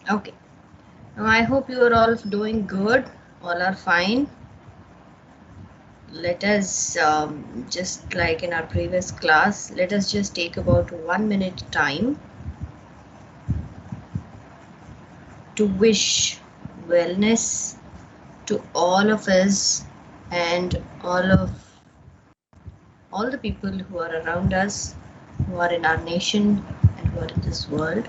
Okay. Now I hope you are all doing good. All are fine. Let us just like in our previous class, let us just take about 1 minute time to wish wellness to all of us and all the people who are around us, who are in our nation and who are in this world.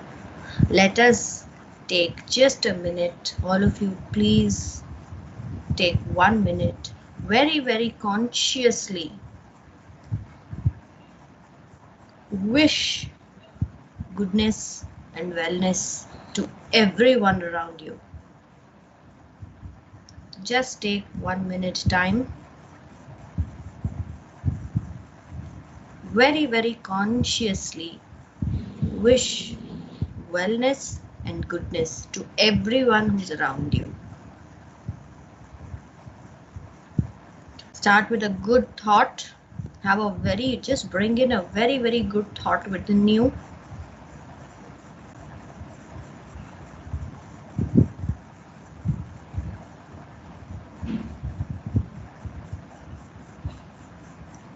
Let us take just a minute. All of you, please take 1 minute very, very consciously. Wish goodness and wellness to everyone around you. Just take 1 minute time. Very, very consciously wish wellness and goodness to everyone who's around you. Start with a good thought. Just bring in a very, very good thought within you.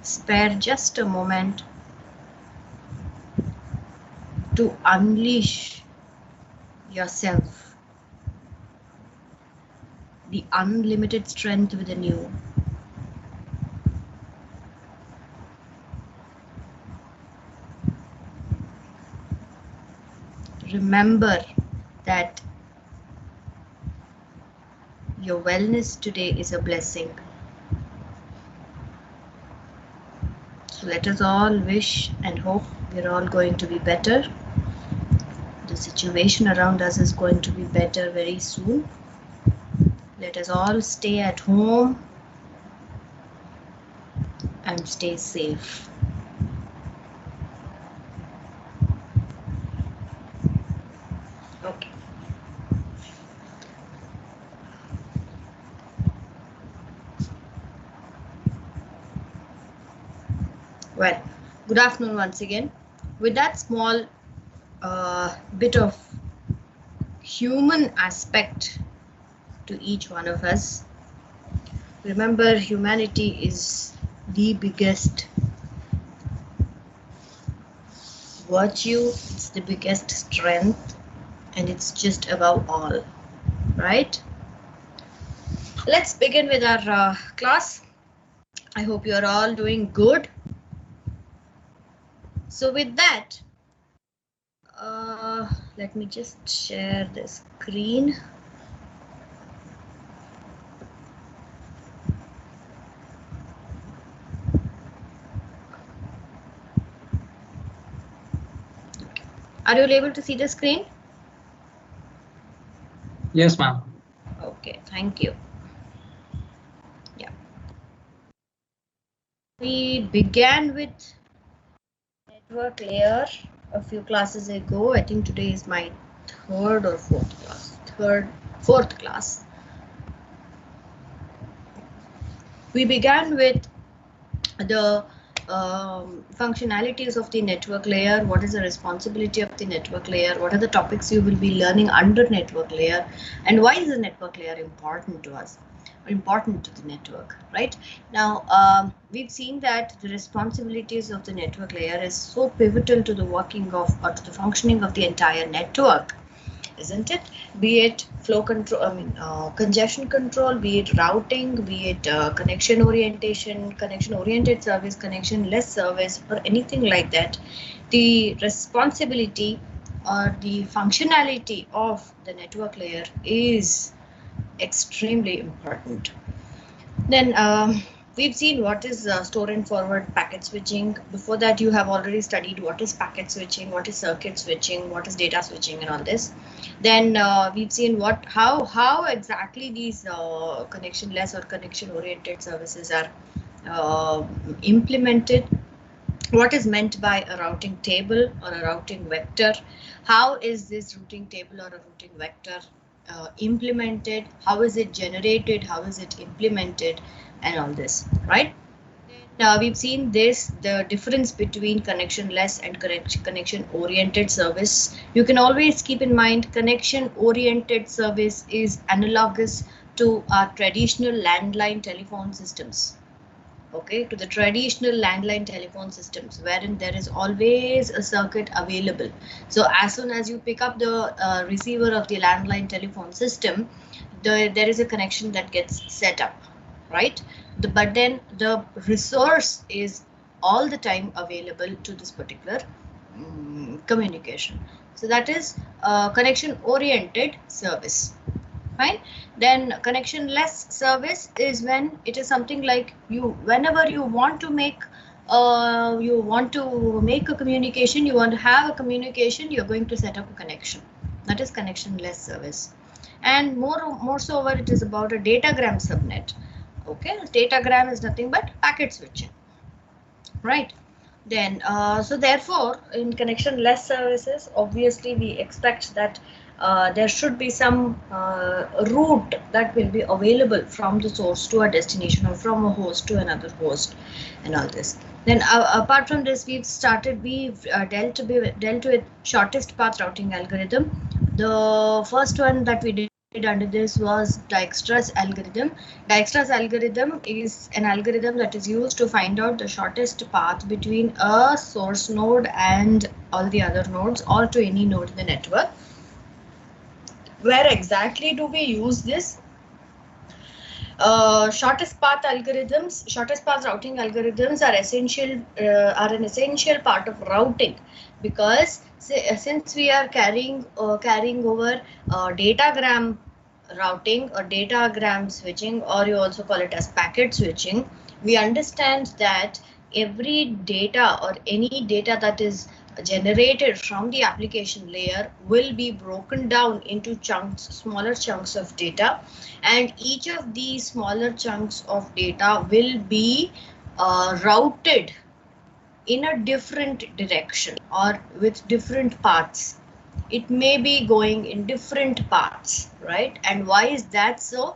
Spare just a moment to unleash yourself, the unlimited strength within you. Remember that your wellness today is a blessing. So let us all wish and hope we're all going to be better. The situation around us is going to be better very soon. Let us all stay at home and stay safe. Okay. Well, good afternoon once again. With that small bit of human aspect to each one of us, remember humanity is the biggest virtue, it's the biggest strength, and it's just above all, right? Let's begin with our class. I hope you're all doing good. So with that, let me just share the screen. Are you able to see the screen? Yes, ma'am. Okay, thank you. Yeah. We began with network layer a few classes ago. I think today is my third or fourth class. Fourth class. We began with the functionalities of the network layer. What is the responsibility of the network layer? What are the topics you will be learning under network layer? And why is the network layer important to us? Important to the network, right? Now, we've seen that the responsibilities of the network layer is so pivotal to the working of or to the functioning of the entire network, isn't it? Be it flow control, congestion control, be it routing, be it connection orientation, connection oriented service, connection less service, or anything like that. The responsibility or the functionality of the network layer is extremely important. Then we've seen what is store and forward packet switching. Before that, you have already studied what is packet switching, what is circuit switching, what is data switching, and all this. Then we've seen how exactly these connectionless or connection oriented services are implemented. What is meant by a routing table or a routing vector? How is this routing table or a routing vector implemented? How is it generated? How is it implemented? And all this, right? Now we've seen this, the difference between connection-less and connection-oriented service. You can always keep in mind connection-oriented service is analogous to our traditional landline telephone systems. Okay, to the traditional landline telephone systems, wherein there is always a circuit available. So as soon as you pick up the receiver of the landline telephone system, there is a connection that gets set up, right? But then the resource is all the time available to this particular communication. So that is connection oriented service. Fine. Then connection-less service is when it is something like whenever you want to make a communication, you want to have a communication, you're going to set up a connection. That is connection-less service. And more so over, it is about a datagram subnet. Okay, datagram is nothing but packet switching, right? Then so therefore in connection-less services, obviously we expect that there should be some route that will be available from the source to a destination, or from a host to another host, and all this. Then apart from this, we've dealt with shortest path routing algorithm. The first one that we did under this was Dijkstra's algorithm. Dijkstra's algorithm is an algorithm that is used to find out the shortest path between a source node and all the other nodes, or to any node in the network. Where exactly do we use this? Shortest path routing algorithms are an essential part of routing, because since we are carrying over datagram routing or datagram switching, or you also call it as packet switching, we understand that every data or any data that is generated from the application layer will be broken down into smaller chunks of data, and each of these smaller chunks of data will be routed in a different direction or with different paths. It may be going in different paths, right? And why is that so?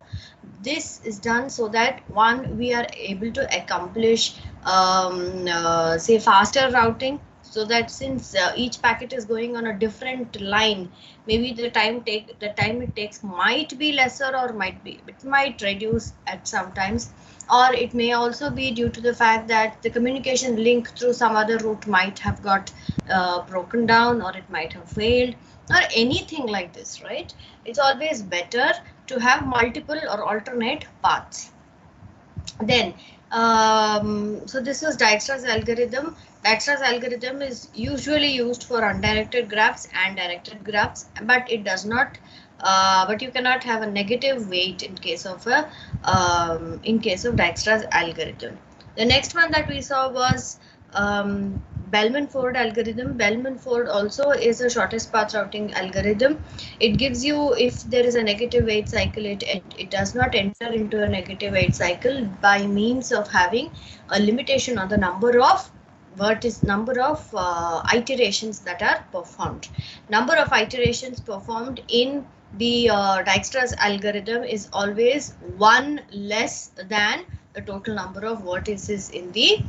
This is done so that one, we are able to accomplish say faster routing, so that since each packet is going on a different line, maybe the time it takes might be lesser, or it might reduce at some times, or it may also be due to the fact that the communication link through some other route might have got broken down, or it might have failed, or anything like this, right? It's always better to have multiple or alternate paths. Then so this was Dijkstra's algorithm. Dijkstra's algorithm is usually used for undirected graphs and directed graphs, but it does not but you cannot have a negative weight in case of Dijkstra's algorithm. The next one that we saw was Bellman-Ford algorithm. Bellman-Ford also is a shortest path routing algorithm. It gives you, if there is a negative weight cycle, it does not enter into a negative weight cycle by means of having a limitation on the number of iterations that are performed. Number of iterations performed in the Dijkstra's algorithm is always one less than the total number of vertices in the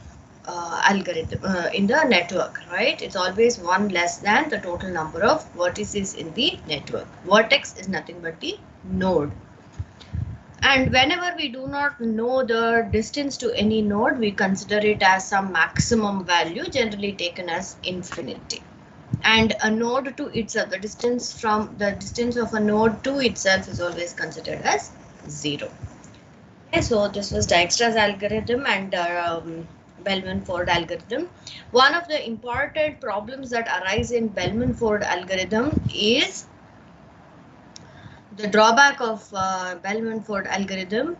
algorithm in the network, right? It's always one less than the total number of vertices in the network. Vertex is nothing but the node. And whenever we do not know the distance to any node, we consider it as some maximum value, generally taken as infinity. And a node to itself, the distance of a node to itself is always considered as 0. Okay, so this was Dijkstra's algorithm and Bellman-Ford algorithm. One of the important problems that arise in Bellman-Ford algorithm is the drawback of Bellman-Ford algorithm,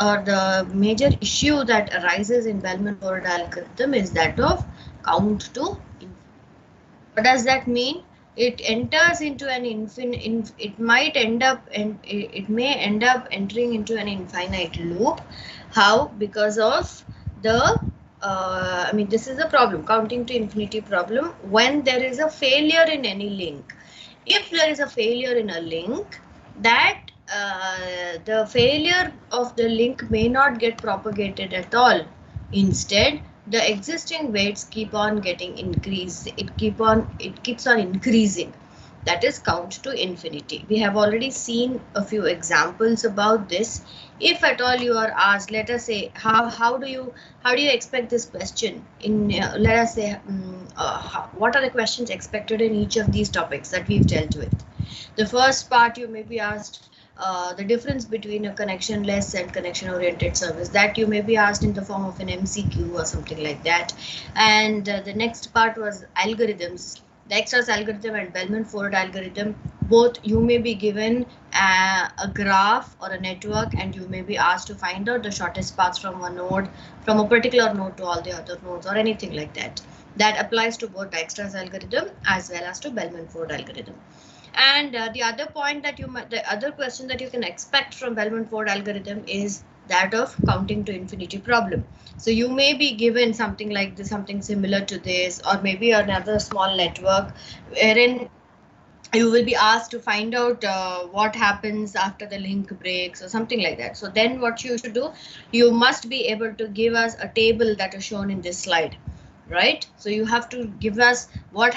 or the major issue that arises in Bellman-Ford algorithm, is that of count to infinity. What does that mean? It enters into an infinite. It may end up entering into an infinite loop. How? Because of the I mean, this is a problem, counting to infinity problem, when there is a failure in any link. If there is a failure in a link, that the failure of the link may not get propagated at all. Instead, the existing weights keep on getting increased. It keeps on increasing. That is count to infinity. We have already seen a few examples about this. If at all you are asked, let us say, how do you expect this question in let us say what are the questions expected in each of these topics that we've dealt with? The first part you may be asked the difference between a connectionless and connection oriented service, that you may be asked in the form of an MCQ or something like that. And the next part was algorithms, the Dijkstra's algorithm and Bellman-Ford algorithm. Both you may be given a graph or a network, and you may be asked to find out the shortest paths from a node, from a particular node to all the other nodes or anything like that. That applies to both Dijkstra's algorithm as well as to Bellman-Ford algorithm. And the other point that the other question that you can expect from Bellman-Ford algorithm is that of counting to infinity problem. So you may be given something like this, something similar to this, or maybe another small network wherein you will be asked to find out what happens after the link breaks or something like that. So then what you should do, you must be able to give us a table that is shown in this slide. Right, so you have to give us what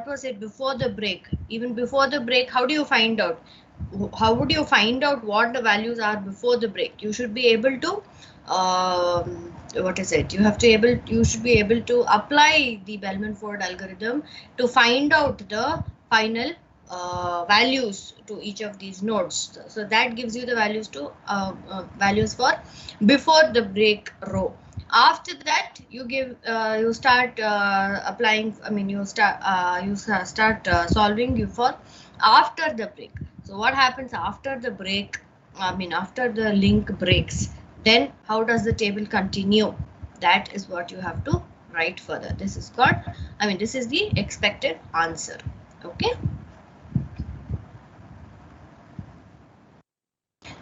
was it before the break, even before the break. How do you find out? How would you find out what the values are before the break? You should be able to what is it? You should be able to apply the Bellman-Ford algorithm to find out the final values to each of these nodes. So that gives you the values to values for before the break row. After that, you give you start applying. I mean, you start solving you for after the break. So what happens after the break? I mean, after the link breaks, then how does the table continue? That is what you have to write further. This is called. I mean, this is the expected answer. Okay.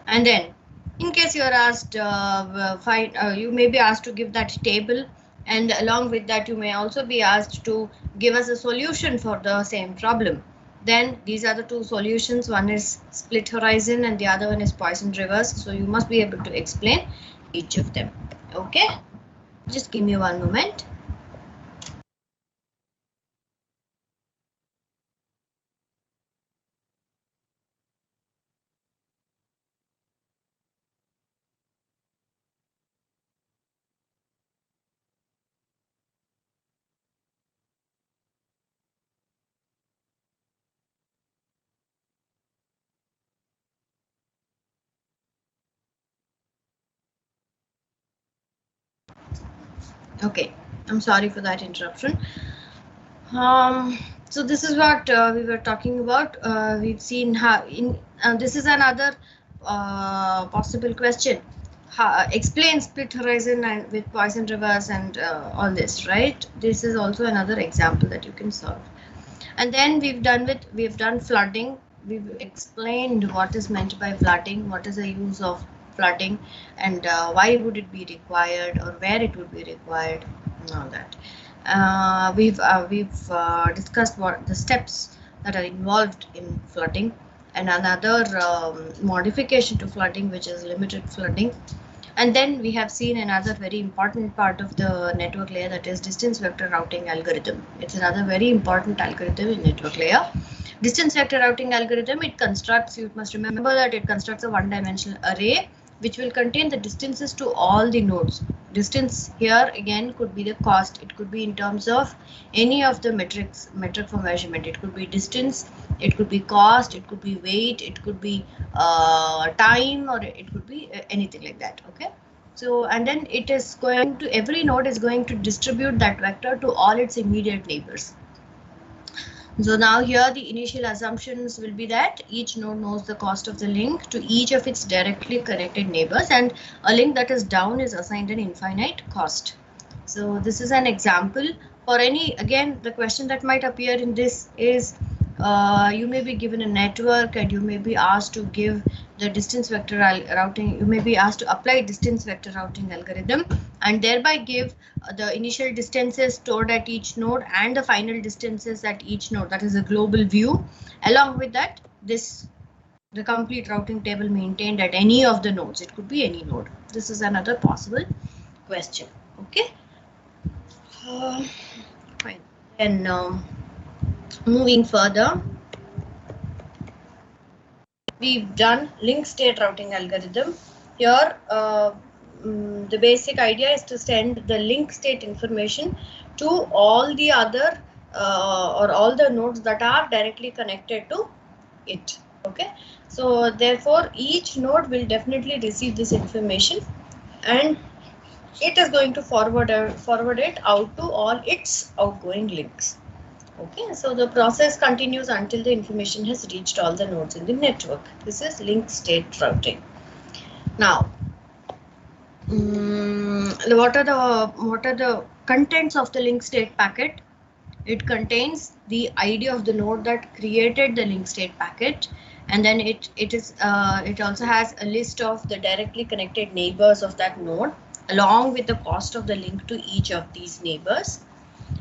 And then, in case you are asked, you may be asked to give that table, and along with that, you may also be asked to give us a solution for the same problem. Then these are the two solutions. One is split horizon, and the other one is Poisson reverse. So you must be able to explain each of them. Okay, just give me one moment. Okay, I'm sorry for that interruption. So this is what we were talking about. We've seen how this is another possible question. Explain split horizon and with Poisson reverse and all this, right? This is also another example that you can solve. And then we've done flooding. We've explained what is meant by flooding, what is the use of flooding, and why would it be required or where it would be required, and all that. We've discussed what the steps that are involved in flooding, and another modification to flooding, which is limited flooding. And then we have seen another very important part of the network layer, that is distance vector routing algorithm. It's another very important algorithm in network layer. Distance vector routing algorithm, it constructs, you must remember that it constructs a one-dimensional array which will contain the distances to all the nodes. Distance here again could be the cost. It could be in terms of any of the metric for measurement. It could be distance, it could be cost, it could be weight, it could be time, or it could be anything like that. Okay. So, and then it is going to, every node is going to distribute that vector to all its immediate neighbors. So now here the initial assumptions will be that each node knows the cost of the link to each of its directly connected neighbors, and a link that is down is assigned an infinite cost. So this is an example for any, again, the question that might appear in this is you may be given a network and you may be asked to give the distance vector routing. You may be asked to apply distance vector routing algorithm and thereby give the initial distances stored at each node and the final distances at each node. That is a global view. Along with that, the complete routing table maintained at any of the nodes. It could be any node. This is another possible question. Okay. Fine. Then moving further, we've done link state routing algorithm. Here, the basic idea is to send the link state information to all the other or all the nodes that are directly connected to it. Okay, so therefore each node will definitely receive this information, and it is going to forward it out to all its outgoing links. Okay, so the process continues until the information has reached all the nodes in the network. This is link state routing. Now, what are the contents of the link state packet? It contains the ID of the node that created the link state packet, and then it also has a list of the directly connected neighbors of that node, along with the cost of the link to each of these neighbors.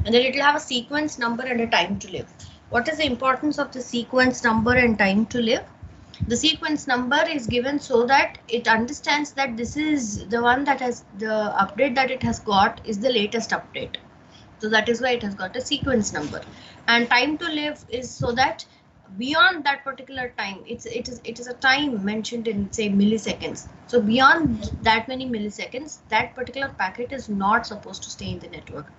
And then it will have a sequence number and a time to live. What is the importance of the sequence number and time to live? The sequence number is given so that it understands that this is the one that has the update that it has got is the latest update. So that is why it has got a sequence number. And time to live is so that beyond that particular time, it is a time mentioned in, say, milliseconds. So beyond that many milliseconds, that particular packet is not supposed to stay in the network.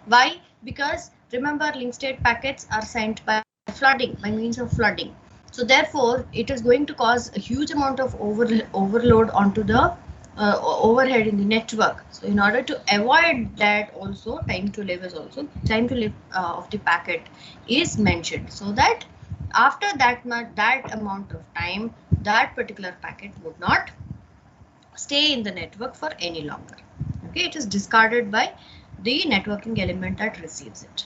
Why? Because remember, link state packets are sent by flooding, by means of flooding. So therefore, it is going to cause a huge amount of overload onto the overhead in the network. So in order to avoid that, also time to live of the packet is mentioned, so that after that amount of time, that particular packet would not stay in the network for any longer. Okay, it is discarded by the networking element that receives it.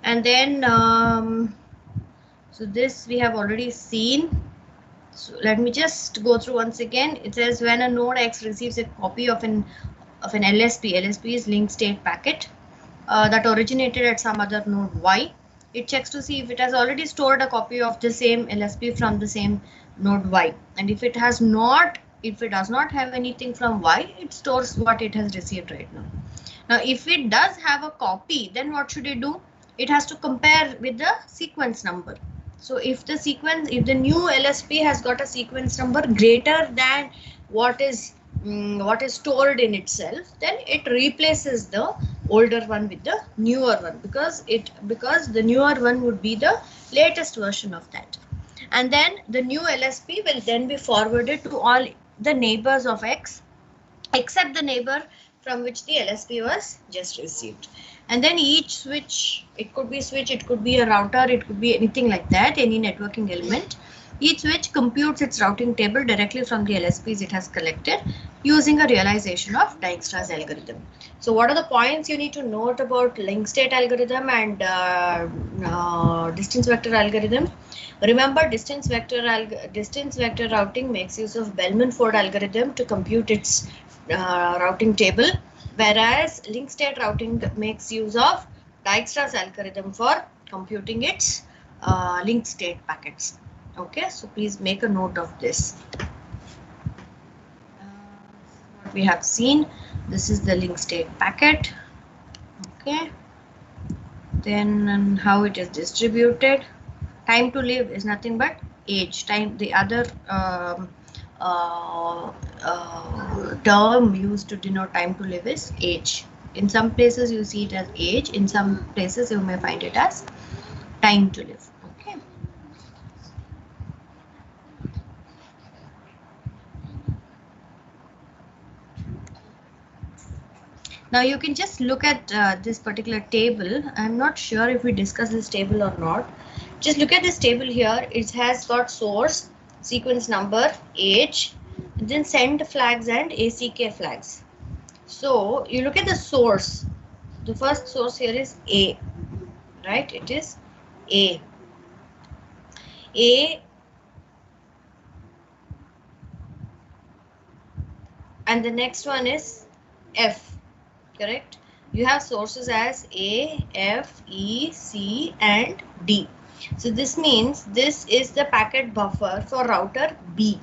And then so this we have already seen. So let me just go through once again. It says when a node X receives a copy of an LSP, LSP is link state packet that originated at some other node Y. It checks to see if it has already stored a copy of the same LSP from the same node Y, and if it does not have anything from Y, it stores what it has received right now. Now, if it does have a copy, then what should it do? It has to compare with the sequence number. So if the new LSP has got a sequence number greater than what is stored in itself, then it replaces the older one with the newer one, because the newer one would be the latest version of that. And then the new LSP will then be forwarded to all the neighbors of X, except the neighbor from which the LSP was just received. And then each switch, it could be a router, it could be anything like that, any networking element. Each switch computes its routing table directly from the LSPs it has collected using a realization of Dijkstra's algorithm. So what are the points you need to note about link state algorithm and distance vector algorithm? Remember, distance vector routing makes use of Bellman-Ford algorithm to compute its routing table, whereas link state routing makes use of Dijkstra's algorithm for computing its link state packets. Okay, so please make a note of this. What we have seen, this is the link state packet. Okay, then how it is distributed. Time to live is nothing but age. Time, the other term used to denote time to live is age. In some places you see it as age, in some places you may find it as time to live. Okay. Now you can just look at this particular table. I'm not sure if we discuss this table or not. Just look at this table here. It has got source, sequence number, age, and then send flags and ACK flags. So you look at the source. The first source here is A, right? It is A. And the next one is F, correct? You have sources as A, F, E, C, and D. So this means this is the packet buffer for router B,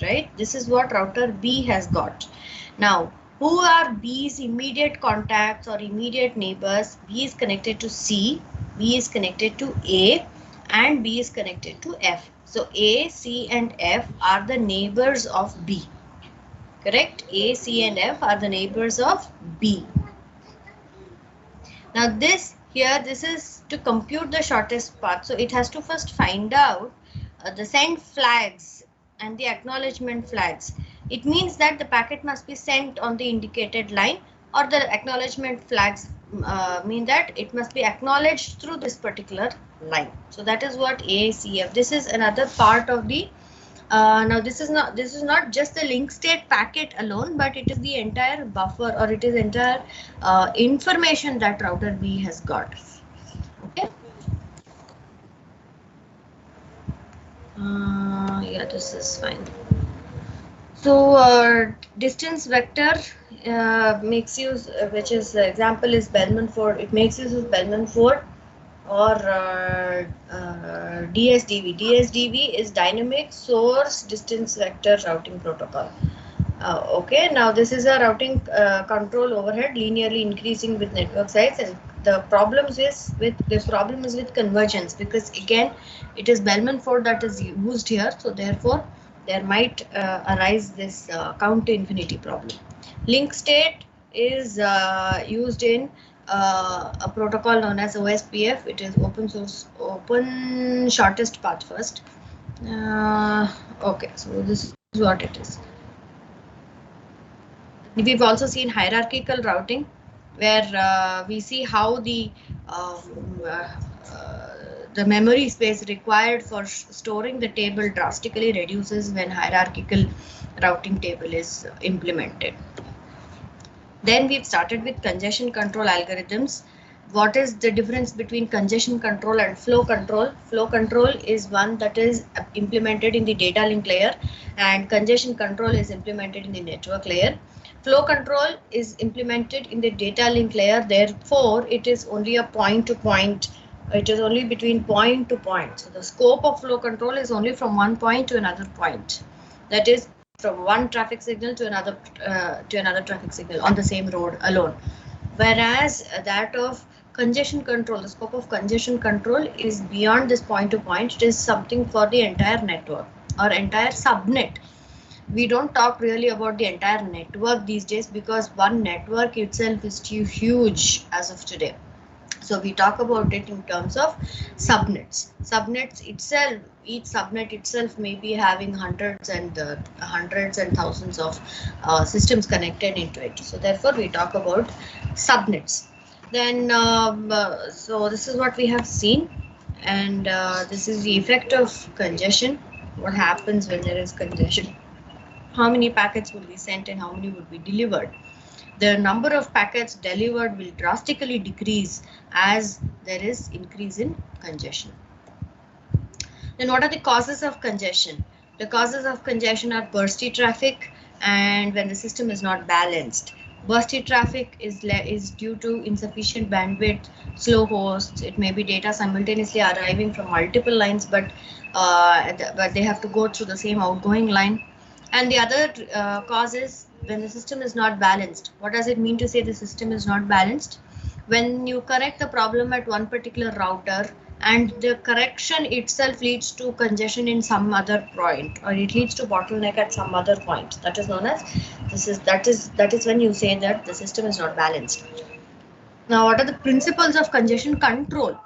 right? This is what router B has got. Now, Who are B's immediate contacts or immediate neighbors? B is connected to C, B is connected to A, and B is connected to F. So A, C, and F are the neighbors of B. Correct? A, C, and F are the neighbors of B. Now this is to compute the shortest path. So it has to first find out the send flags and the acknowledgement flags. It means that the packet must be sent on the indicated line, or the acknowledgement flags mean that it must be acknowledged through this particular line. So that is what ACF. This is another part of the now this is not just the link state packet alone, but it is the entire buffer, or it is entire information that router B has got. Okay. Yeah, this is fine. So distance vector makes use, which is example is Bellman-Ford. It makes use of Bellman-Ford or DSDV. DSDV is dynamic source distance vector routing protocol. Okay, now this is a routing control overhead linearly increasing with network size, and the problems is with convergence, because again it is Bellman-Ford that is used here, so therefore there might arise this count to infinity problem. Link state is used in a protocol known as OSPF. It is open shortest path first. Okay, so this is what it is. We've also seen hierarchical routing, where we see how the memory space required for storing the table drastically reduces when hierarchical routing table is implemented. Then we've started with congestion control algorithms. What is the difference between congestion control and flow control? Flow control is one that is implemented in the data link layer, and congestion control is implemented in the network layer. Flow control is implemented in the data link layer, therefore it is only a point to point. It is only between point to point. So the scope of flow control is only from one point to another point. That is from one traffic signal to another traffic signal on the same road alone. Whereas that of congestion control, the scope of congestion control is beyond this point to point. It is something for the entire network or entire subnet. We don't talk really about the entire network these days, because one network itself is too huge as of today. So we talk about it in terms of subnets. Subnets itself, each subnet itself may be having hundreds and thousands of systems connected into it. So therefore we talk about subnets. Then so this is what we have seen, and this is the effect of congestion. What happens when there is congestion? How many packets will be sent and how many would be delivered? The number of packets delivered will drastically decrease as there is increase in congestion. Then what are the causes of congestion? The causes of congestion are bursty traffic and when the system is not balanced. Bursty traffic is due to insufficient bandwidth, slow hosts. It may be data simultaneously arriving from multiple lines, but they have to go through the same outgoing line. And the other cause is when the system is not balanced. What does it mean to say the system is not balanced? When you correct the problem at one particular router and the correction itself leads to congestion in some other point, or it leads to bottleneck at some other point, that is known as that is when you say that the system is not balanced. Now, what are the principles of congestion control?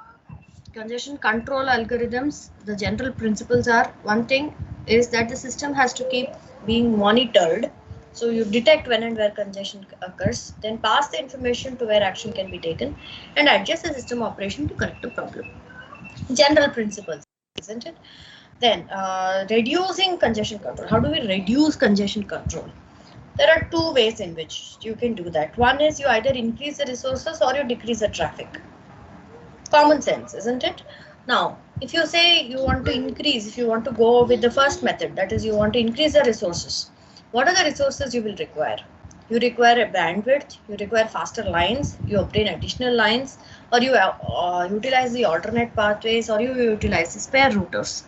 Congestion control algorithms, the general principles are, one thing is that the system has to keep being monitored. So you detect when and where congestion occurs, then pass the information to where action can be taken and adjust the system operation to correct the problem. General principles, isn't it? Then reducing congestion control. How do we reduce congestion control? There are two ways in which you can do that. One is you either increase the resources or you decrease the traffic. Common sense, isn't it? Now, if you say you want to increase, if you want to go with the first method, that is you want to increase the resources, what are the resources you will require? You require a bandwidth, you require faster lines, you obtain additional lines, or you utilize the alternate pathways, or you utilize the spare routers.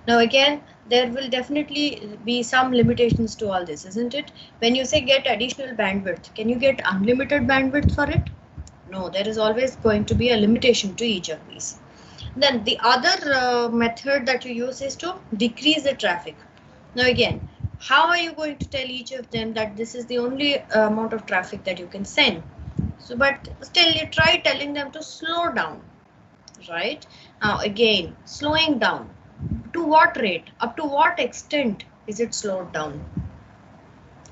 Now again, there will definitely be some limitations to all this, isn't it? When you say get additional bandwidth, can you get unlimited bandwidth for it? No, there is always going to be a limitation to each of these. Then the other method that you use is to decrease the traffic. Now again, how are you going to tell each of them that this is the only amount of traffic that you can send? So, but still you try telling them to slow down, right? Now again, slowing down. To what rate? Up to what extent is it slowed down?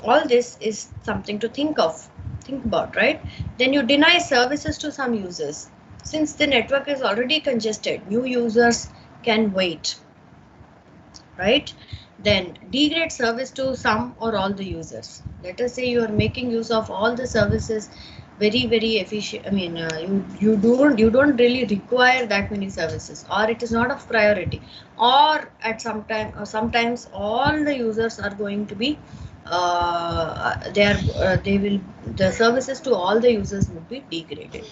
All this is something to think about, right? Then you deny services to some users. Since the network is already congested, new users can wait, right? Then degrade service to some or all the users. Let us say you are making use of all the services very efficient. I mean, you don't really require that many services, or it is not of priority, or at some time, or sometimes all the users are going to be the services to all the users would be degraded.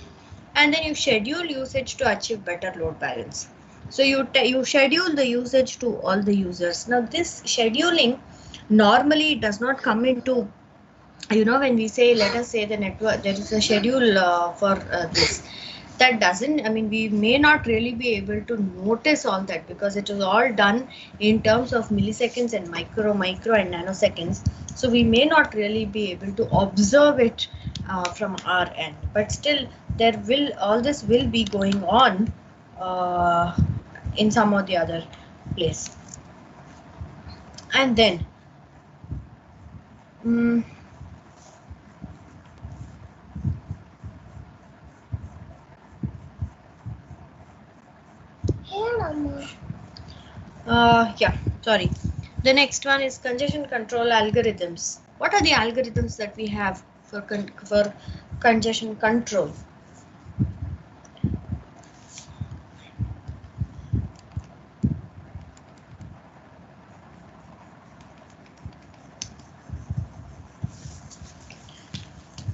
And then you schedule usage to achieve better load balance. So you schedule the usage to all the users. Now this scheduling normally does not come into, when we say, let us say the network, there is a schedule for this. That doesn't, I mean, we may not really be able to notice all that because it is all done in terms of milliseconds and micro and nanoseconds. So we may not really be able to observe it from our end, but still all this will be going on in some or the other place. And then sorry. The next one is congestion control algorithms. What are the algorithms that we have for congestion control?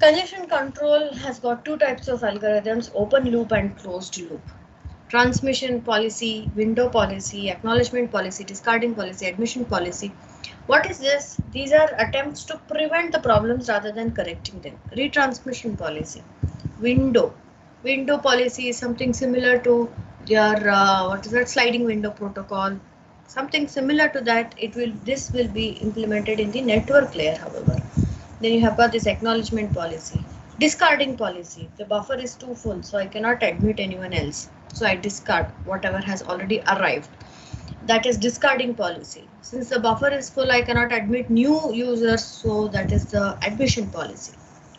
Congestion control has got two types of algorithms: open loop and closed loop. Transmission policy, window policy, acknowledgement policy, discarding policy, admission policy. What is this? These are attempts to prevent the problems rather than correcting them. Retransmission policy. Window policy is something similar to your sliding window protocol. Something similar to that. This will be implemented in the network layer, however. Then you have got this acknowledgement policy. Discarding policy. The buffer is too full, so I cannot admit anyone else. So I discard whatever has already arrived. That is discarding policy. Since the buffer is full, I cannot admit new users, so that is the admission policy.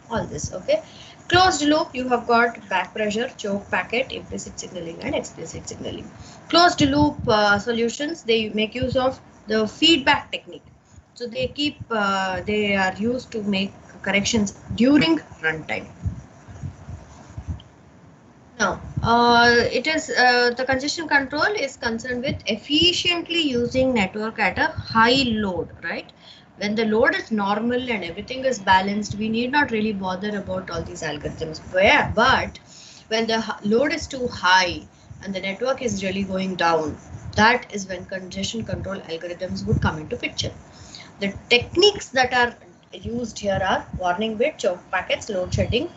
All this, okay. Closed loop, you have got back pressure, choke packet, implicit signaling and explicit signaling. Closed loop solutions, they make use of the feedback technique. So they are used to make corrections during runtime. Now, the congestion control is concerned with efficiently using network at a high load, right? When the load is normal and everything is balanced, we need not really bother about all these algorithms. But when the load is too high and the network is really going down, that is when congestion control algorithms would come into picture. The techniques that are used here are warning bit, choke packets, load shedding,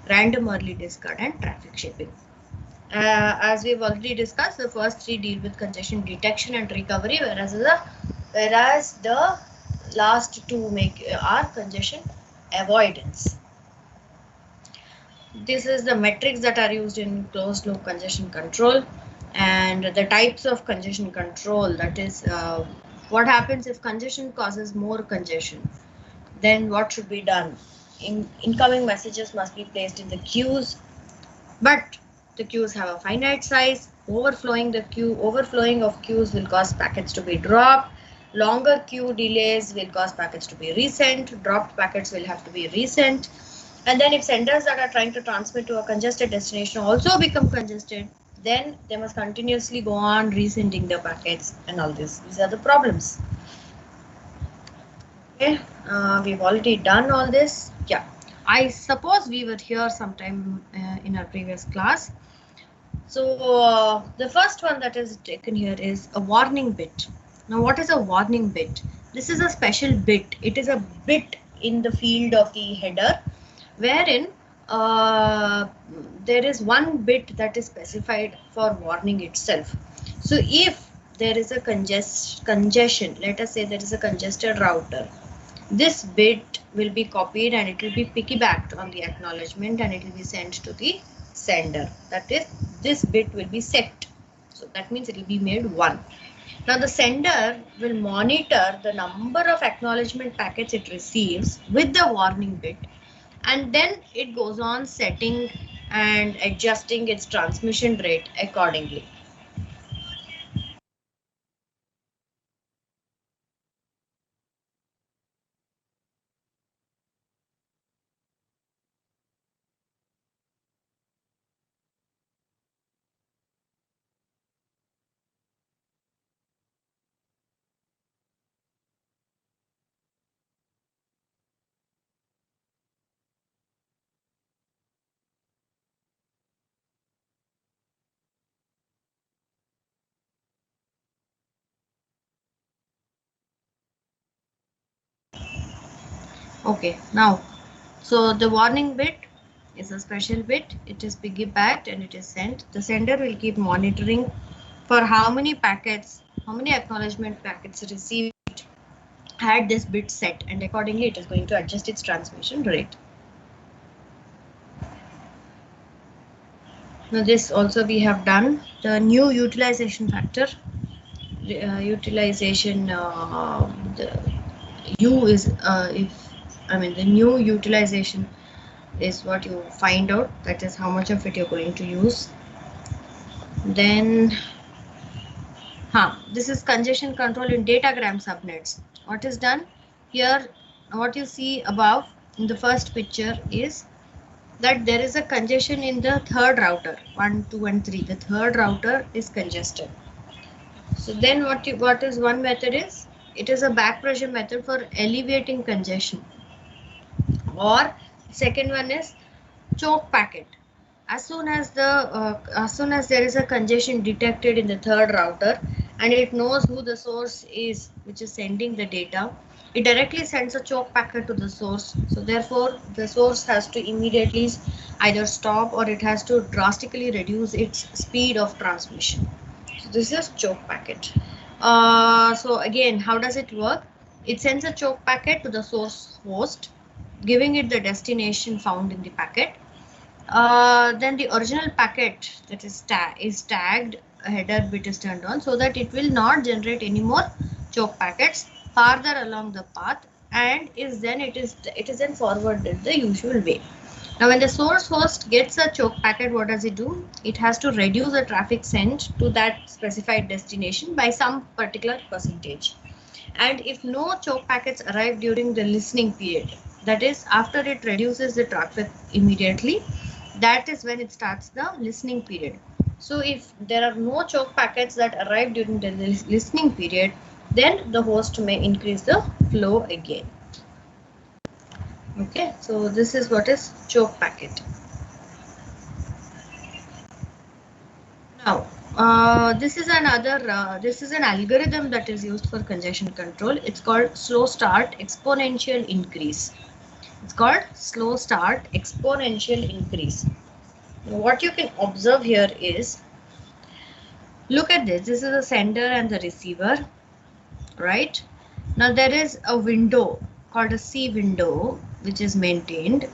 random early discard and traffic shaping. As we've already discussed, the first three deal with congestion detection and recovery, whereas the last two are congestion avoidance. This is the metrics that are used in closed loop congestion control and the types of congestion control. That is what happens if congestion causes more congestion. Then what should be done? Incoming messages must be placed in the queues, but the queues have a finite size. Overflowing of queues will cause packets to be dropped. Longer queue delays will cause packets to be resent. Dropped packets will have to be resent. And then if senders that are trying to transmit to a congested destination also become congested, then they must continuously go on resending their packets and all this. These are the problems. Okay, we've already done all this. Yeah, I suppose we were here sometime in our previous class. So the first one that is taken here is a warning bit. Now, what is a warning bit? This is a special bit. It is a bit in the field of the header, wherein there is one bit that is specified for warning itself. So if there is a congestion, let us say there is a congested router, this bit will be copied and it will be piggybacked on the acknowledgement and it will be sent to the sender. That is, this bit will be set. So that means it will be made 1. Now the sender will monitor the number of acknowledgement packets it receives with the warning bit, and then it goes on setting and adjusting its transmission rate accordingly. Okay, now, so the warning bit is a special bit. It is piggybacked and it is sent. The sender will keep monitoring for how many packets, how many acknowledgement packets received had this bit set, and accordingly it is going to adjust its transmission rate. Now this also we have done. The new utilization factor, utilization, the U is the new utilization is what you find out, that is how much of it you're going to use. Then this is congestion control in datagram subnets. What is done here, what you see above in the first picture is that there is a congestion in the third router, 1, 2 and 3. The third router is congested. So then what is one method is, it is a back pressure method for alleviating congestion, or second one is choke packet. As soon as there is a congestion detected in the third router and it knows who the source is which is sending the data, it directly sends a choke packet to the source. So therefore the source has to immediately either stop or it has to drastically reduce its speed of transmission. So this is choke packet. So again, how does it work? It sends a choke packet to the source host, giving it the destination found in the packet. Then the original packet that is tagged, a header bit is turned on so that it will not generate any more choke packets farther along the path, and it is then forwarded the usual way. Now when the source host gets a choke packet, what does it do? It has to reduce the traffic sent to that specified destination by some particular percentage. And if no choke packets arrive during the listening period, that is after it reduces the traffic immediately, that is when it starts the listening period. So if there are no choke packets that arrive during the listening period, then the host may increase the flow again. Okay, so this is what is choke packet. Now, this is an algorithm that is used for congestion control. It's called slow start exponential increase. It's called slow start exponential increase. Now, what you can observe here is, look at this. This is the sender and the receiver, right? Now there is a window called a C window which is maintained.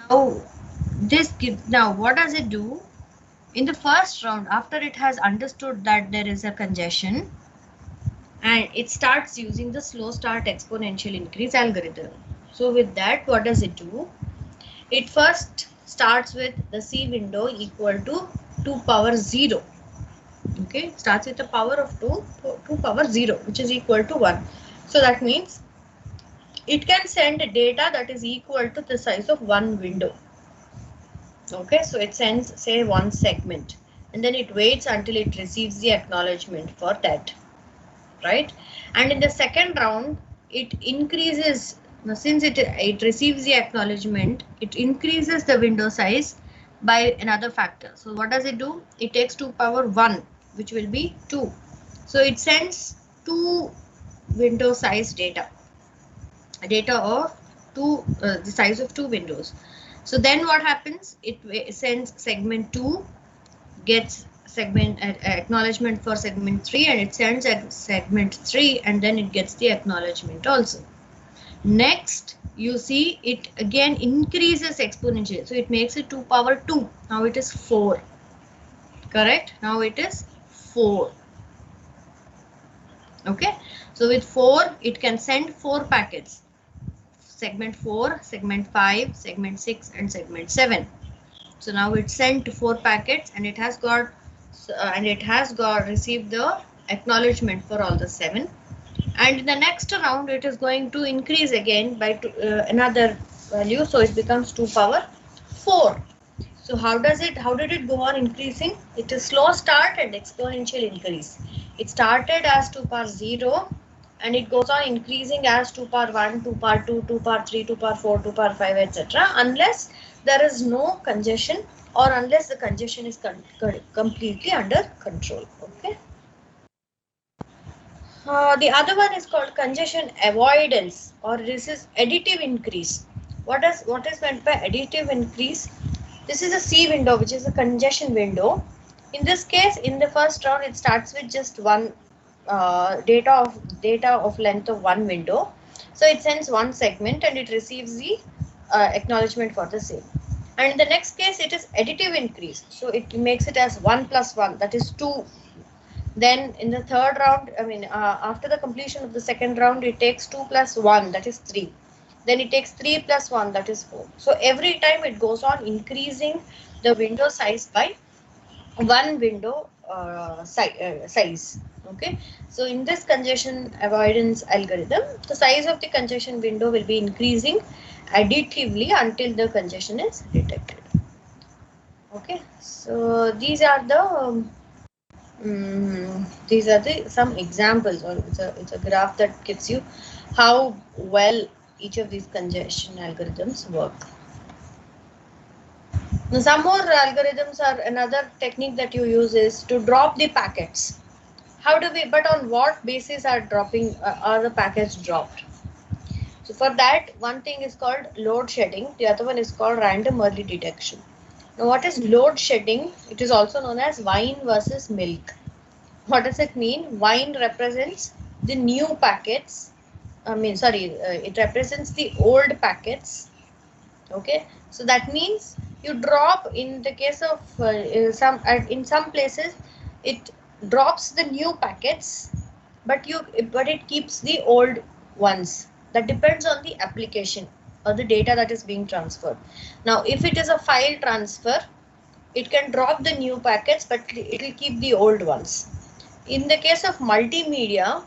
Now what does it do? In the first round, after it has understood that there is a congestion, and it starts using the slow start exponential increase algorithm. So with that, what does it do? It first starts with the C window equal to 2 power 0. Okay, starts with a power of 2 power 0, which is equal to 1. So that means it can send data that is equal to the size of one window. Okay, so it sends, say, one segment, and then it waits until it receives the acknowledgement for that, right? And in the second round, it increases, since it receives the acknowledgement, it increases the window size by another factor. So what does it do? It takes 2 power 1 which will be 2. So it sends 2 window size data of 2, the size of 2 windows. So then what happens? It sends segment 2, gets segment acknowledgement for segment 3, and it sends at segment 3, and then it gets the acknowledgement also. Next, you see it again increases exponentially. So it makes it 2 power 2. Now it is 4. Correct? Now it is 4. Okay. So with 4, it can send 4 packets. Segment 4, segment 5, segment 6, and segment 7. So now it sent 4 packets, and it has got received the acknowledgement for all the 7. And in the next round, it is going to increase again by another value, so it becomes 2 power 4. So how did it go on increasing? It is slow start and exponential increase. It started as 2 power 0, and it goes on increasing as 2 power 1, 2 power 2, 2 power 3, 2 power 4, 2 power 5, etc. unless there is no congestion, or unless the congestion is completely under control. Okay. The other one is called congestion avoidance, or this is additive increase. What is meant by additive increase? This is a C window, which is a congestion window. In this case, in the first round, it starts with just one data of length of one window. So it sends one segment and it receives the acknowledgement for the same. And in the next case, it is additive increase. So it makes it as 1 plus 1, that is 2. Then in the third round, after the completion of the second round, it takes 2 plus 1, that is 3. Then it takes 3 plus 1, that is 4. So every time it goes on increasing the window size by one window size. Okay. So in this congestion avoidance algorithm, the size of the congestion window will be increasing additively until the congestion is detected. Okay. So these are the some examples, or it's a graph that gives you how well each of these congestion algorithms work. Now, some more algorithms are another technique that you use is to drop the packets. But on what basis are the packets dropped? So for that, one thing is called load shedding. The other one is called random early detection. Now, what is load shedding? It is also known as wine versus milk. What does it mean? Wine represents the new packets. It represents the old packets. Okay, so that means you drop, in the case of in some places it drops the new packets, but it keeps the old ones. That depends on the application or the data that is being transferred. Now, if it is a file transfer, it can drop the new packets, but it will keep the old ones. In the case of multimedia,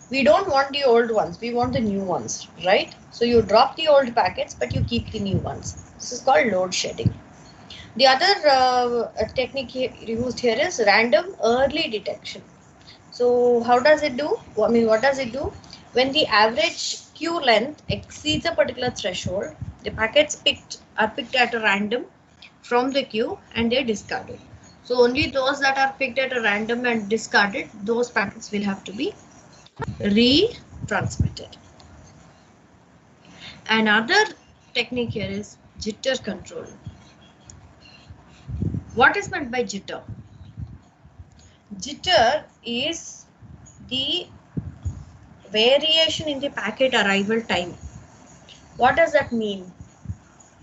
we don't want the old ones, we want the new ones, right? So you drop the old packets, but you keep the new ones. This is called load shedding. The other technique used here is random early detection. So how does it do? What does it do? When the average queue length exceeds a particular threshold, the packets are picked at a random from the queue and they're discarded. So only those that are picked at a random and discarded, those packets will have to be retransmitted. Another technique here is jitter control. What is meant by jitter? Jitter is the variation in the packet arrival time. What does that mean?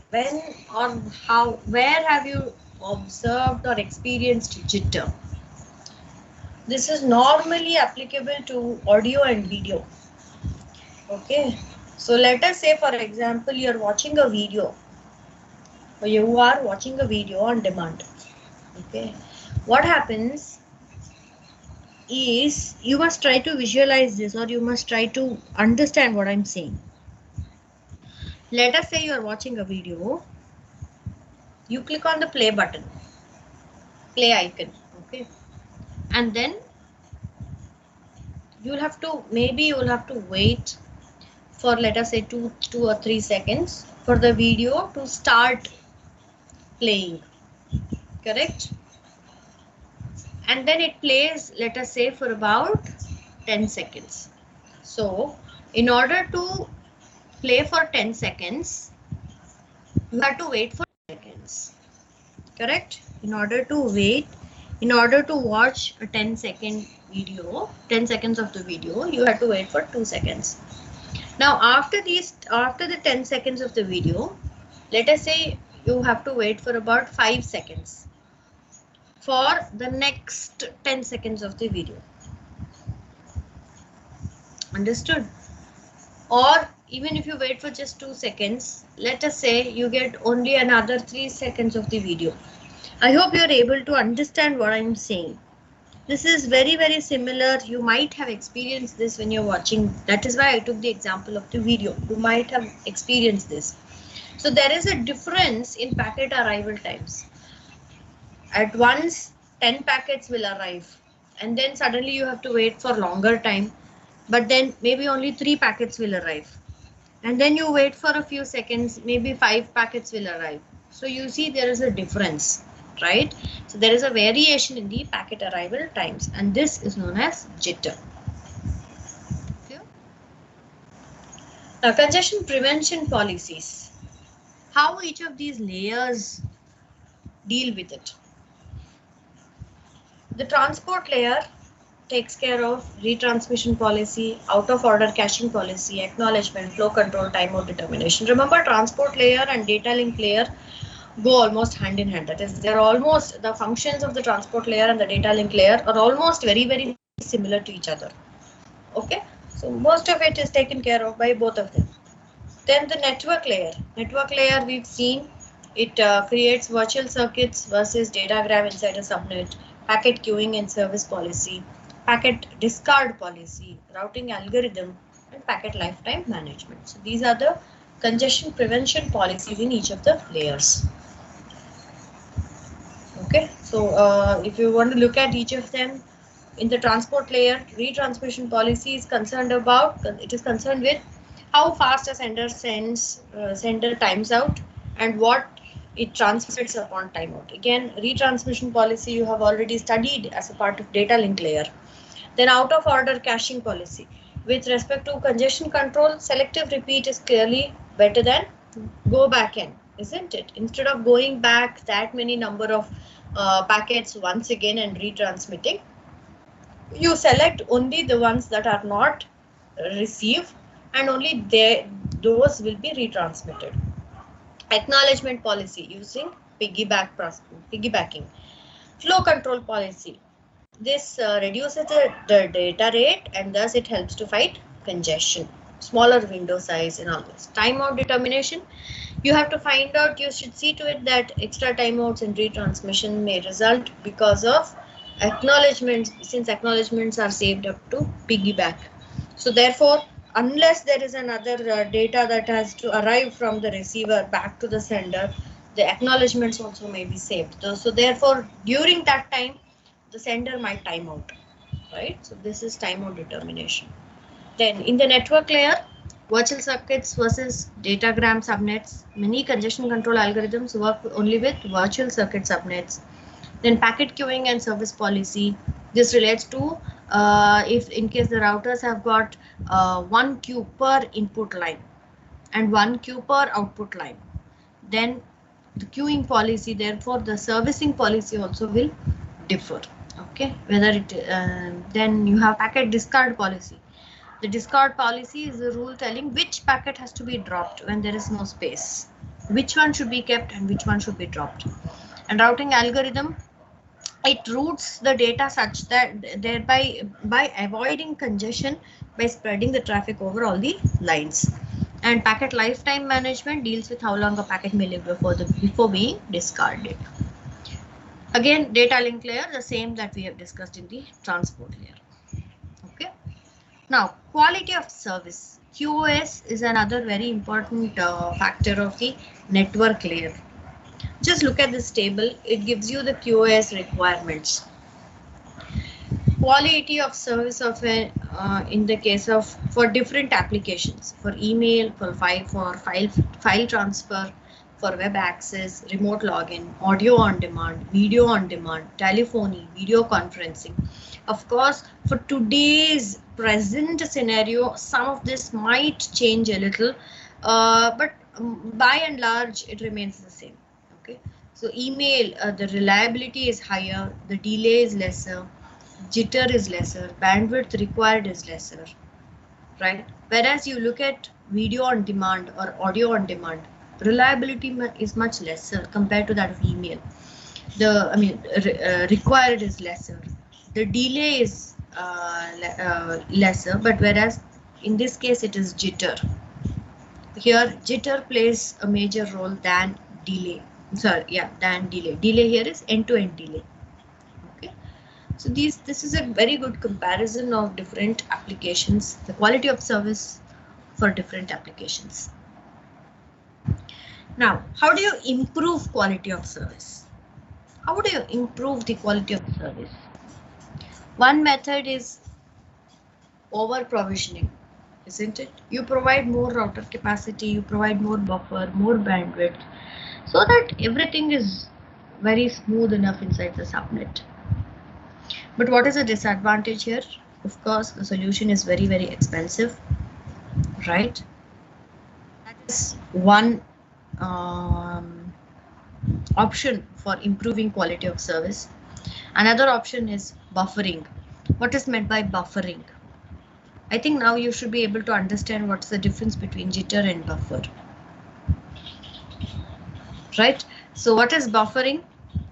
When or how, where have you observed or experienced jitter? This is normally applicable to audio and video. Okay, so let us say, for example, you are watching a video, or you are watching a video on demand. Okay, what happens is you must try to visualize this, or you must try to understand what I'm saying. Let us say you are watching a video, you click on the play button, play icon, okay, and then you will have to wait for, let us say, 2 or 3 seconds for the video to start playing. Correct? and then it plays, let us say, for about 10 seconds. So in order to play for 10 seconds, you have to wait for seconds. Correct? In order to watch a 10-second video, 10 seconds of the video, you have to wait for 2 seconds. Now after the 10 seconds of the video, let us say you have to wait for about 5 seconds for the next 10 seconds of the video. Understood? Or even if you wait for just 2 seconds, let us say you get only another 3 seconds of the video. I hope you are able to understand what I am saying. This is very, very similar. You might have experienced this when you're watching. That is why I took the example of the video. You might have experienced this. So there is a difference in packet arrival times. At once 10 packets will arrive, and then suddenly you have to wait for longer time, but then maybe only 3 packets will arrive, and then you wait for a few seconds, maybe 5 packets will arrive. So you see there is a difference, right? So there is a variation in the packet arrival times, and this is known as jitter. Okay. Now, congestion prevention policies. How each of these layers deal with it. The transport layer takes care of retransmission policy, out of order caching policy, acknowledgement, flow control, timeout determination. Remember, transport layer and data link layer go almost hand in hand. That is, they're almost, the functions of the transport layer and the data link layer are almost very, very similar to each other. Okay, so most of it is taken care of by both of them. Then the network layer. Network layer, we've seen it creates virtual circuits versus datagram inside a subnet, packet queuing and service policy, packet discard policy, routing algorithm, and packet lifetime management. So these are the congestion prevention policies in each of the layers. Okay, so if you want to look at each of them, in the transport layer, retransmission policy is concerned with how fast a sender times out and what it transmits upon timeout. Again, retransmission policy you have already studied as a part of data link layer. Then out of order caching policy. With respect to congestion control, selective repeat is clearly better than go back in, isn't it? Instead of going back that many number of packets once again and retransmitting, you select only the ones that are not received, and only those will be retransmitted. Acknowledgement policy using piggybacking. Flow control policy. This reduces the data rate and thus it helps to fight congestion. Smaller window size and all this. Timeout determination. You have to find out, you should see to it that extra timeouts and retransmission may result because of acknowledgements, since acknowledgements are saved up to piggyback. So therefore, unless there is another data that has to arrive from the receiver back to the sender, the acknowledgements also may be saved. So therefore, during that time, the sender might time out, right? So this is timeout determination. Then in the network layer, virtual circuits versus datagram subnets. Many congestion control algorithms work only with virtual circuit subnets. Then packet queuing and service policy. This relates to if in case the routers have got 1 queue per input line and 1 queue per output line, then the queuing policy, therefore the servicing policy also will differ. Okay, whether it then you have packet discard policy. The discard policy is a rule telling which packet has to be dropped when there is no space, which one should be kept and which one should be dropped. And routing algorithm, it routes the data such that thereby by avoiding congestion by spreading the traffic over all the lines. And packet lifetime management deals with how long a packet may live before being discarded. Again, data link layer, the same that we have discussed in the transport layer. Okay. Now, quality of service. QoS is another very important factor of the network layer. Just look at this table. It gives you the QoS requirements. Quality of service of in the case of for different applications, for email, for file transfer, for web access, remote login, audio on demand, video on demand, telephony, video conferencing. Of course, for today's present scenario, some of this might change a little, but by and large, it remains the same. Okay, so email, the reliability is higher, the delay is lesser, jitter is lesser, bandwidth required is lesser, right? Whereas you look at video on demand or audio on demand, reliability is much lesser compared to that of email. Required is lesser. The delay is lesser, but whereas in this case it is jitter. Here jitter plays a major role than delay. Than delay. Delay here is end-to-end delay. Okay. So this is a very good comparison of different applications, the quality of service for different applications. Now, how do you improve quality of service? How do you improve the quality of service? One method is over provisioning, isn't it? You provide more router capacity, you provide more buffer, more bandwidth, so that everything is very smooth enough inside the subnet. But what is the disadvantage here? Of course, the solution is very, very expensive, right? That is one option for improving quality of service. Another option is buffering. What is meant by buffering? I think now you should be able to understand what's the difference between jitter and buffer. Right? So what is buffering?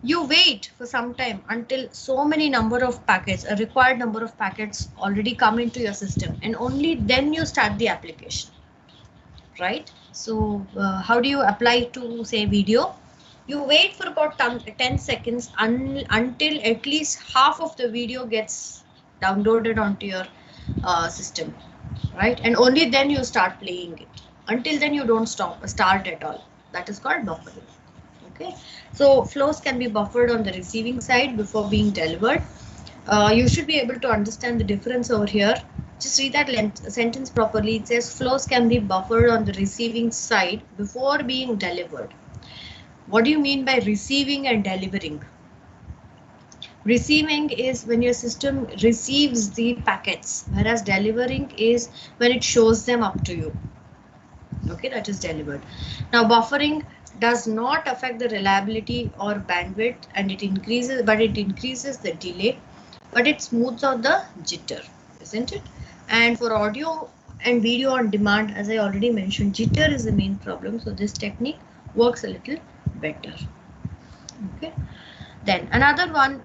You wait for some time until so many number of packets, a required number of packets already come into your system, and only then you start the application. Right? So how do you apply to say video? You wait for about 10 seconds until at least half of the video gets downloaded onto your system, right? And only then you start playing it. Until then you don't start at all. That is called buffering. Okay, so flows can be buffered on the receiving side before being delivered. You should be able to understand the difference over here. Just read that sentence properly. It says flows can be buffered on the receiving side before being delivered. What do you mean by receiving and delivering? Receiving is when your system receives the packets, whereas delivering is when it shows them up to you. Okay, that is delivered. Now buffering does not affect the reliability or bandwidth, and it increases the delay, but it smooths out the jitter, isn't it? And for audio and video on demand, as I already mentioned, jitter is the main problem, so this technique works a little better. Okay, then another one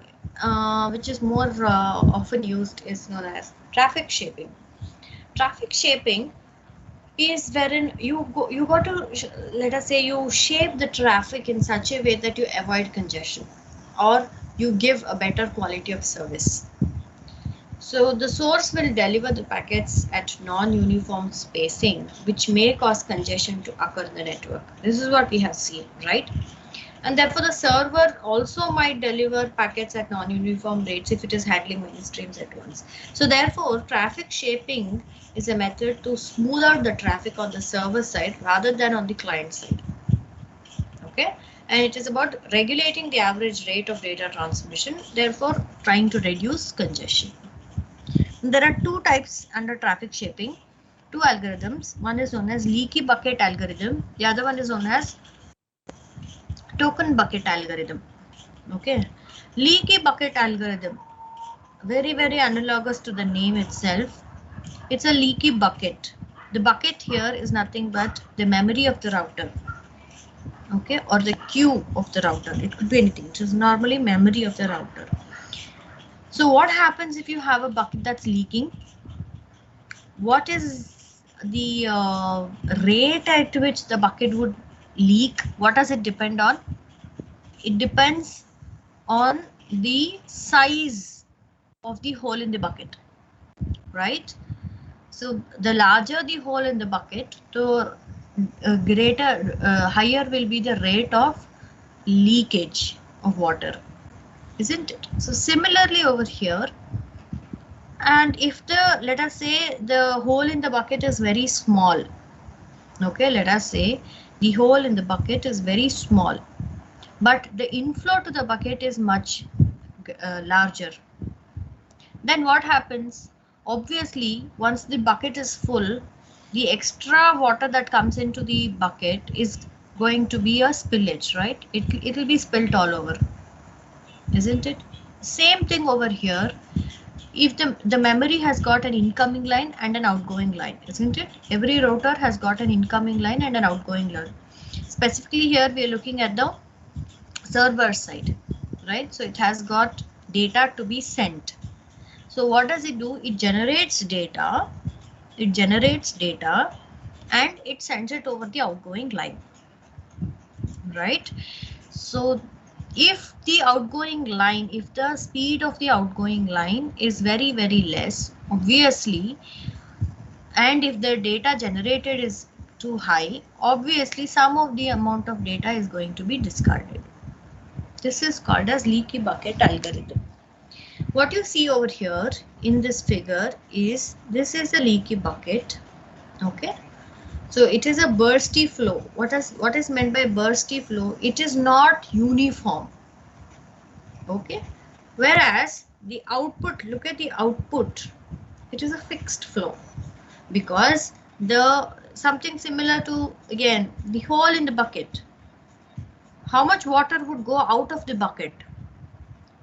which is more often used is known as traffic shaping. Traffic shaping is wherein you got to, let us say, you shape the traffic in such a way that you avoid congestion or you give a better quality of service. So the source will deliver the packets at non-uniform spacing, which may cause congestion to occur in the network. This is what we have seen, right? And therefore the server also might deliver packets at non-uniform rates if it is handling many streams at once. So therefore traffic shaping is a method to smooth out the traffic on the server side rather than on the client side. Okay, and it is about regulating the average rate of data transmission, therefore trying to reduce congestion. There are two types under traffic shaping, two algorithms. One is known as leaky bucket algorithm. The other one is known as token bucket algorithm. Okay, leaky bucket algorithm, very, very analogous to the name itself. It's a leaky bucket. The bucket here is nothing but the memory of the router. Okay, or the queue of the router. It could be anything. It is normally memory of the router. So what happens if you have a bucket that's leaking? What is the rate at which the bucket would leak? What does it depend on? It depends on the size of the hole in the bucket, right? So the larger the hole in the bucket, the higher will be the rate of leakage of water, isn't it? So similarly over here, and if the, let us say, the hole in the bucket is very small, Okay, let us say the hole in the bucket is very small, but the inflow to the bucket is much larger. Then what happens? Obviously, once the bucket is full, the extra water that comes into the bucket is going to be a spillage, right? It will be spilt all over, isn't it? Same thing over here. If the memory has got an incoming line and an outgoing line, isn't it? Every router has got an incoming line and an outgoing line. Specifically here we are looking at the server side, right? So it has got data to be sent. So what does it do? It generates data and it sends it over the outgoing line, right? So if the outgoing line, if the speed of the outgoing line is very, very less, obviously, and if the data generated is too high, obviously some of the amount of data is going to be discarded. This is called as leaky bucket algorithm. What you see over here in this figure is, this is a leaky bucket. Okay, so it is a bursty flow. What is meant by bursty flow? It is not uniform. Okay, whereas the output, look at the output, it is a fixed flow, because the something similar to, again, the hole in the bucket. How much water would go out of the bucket?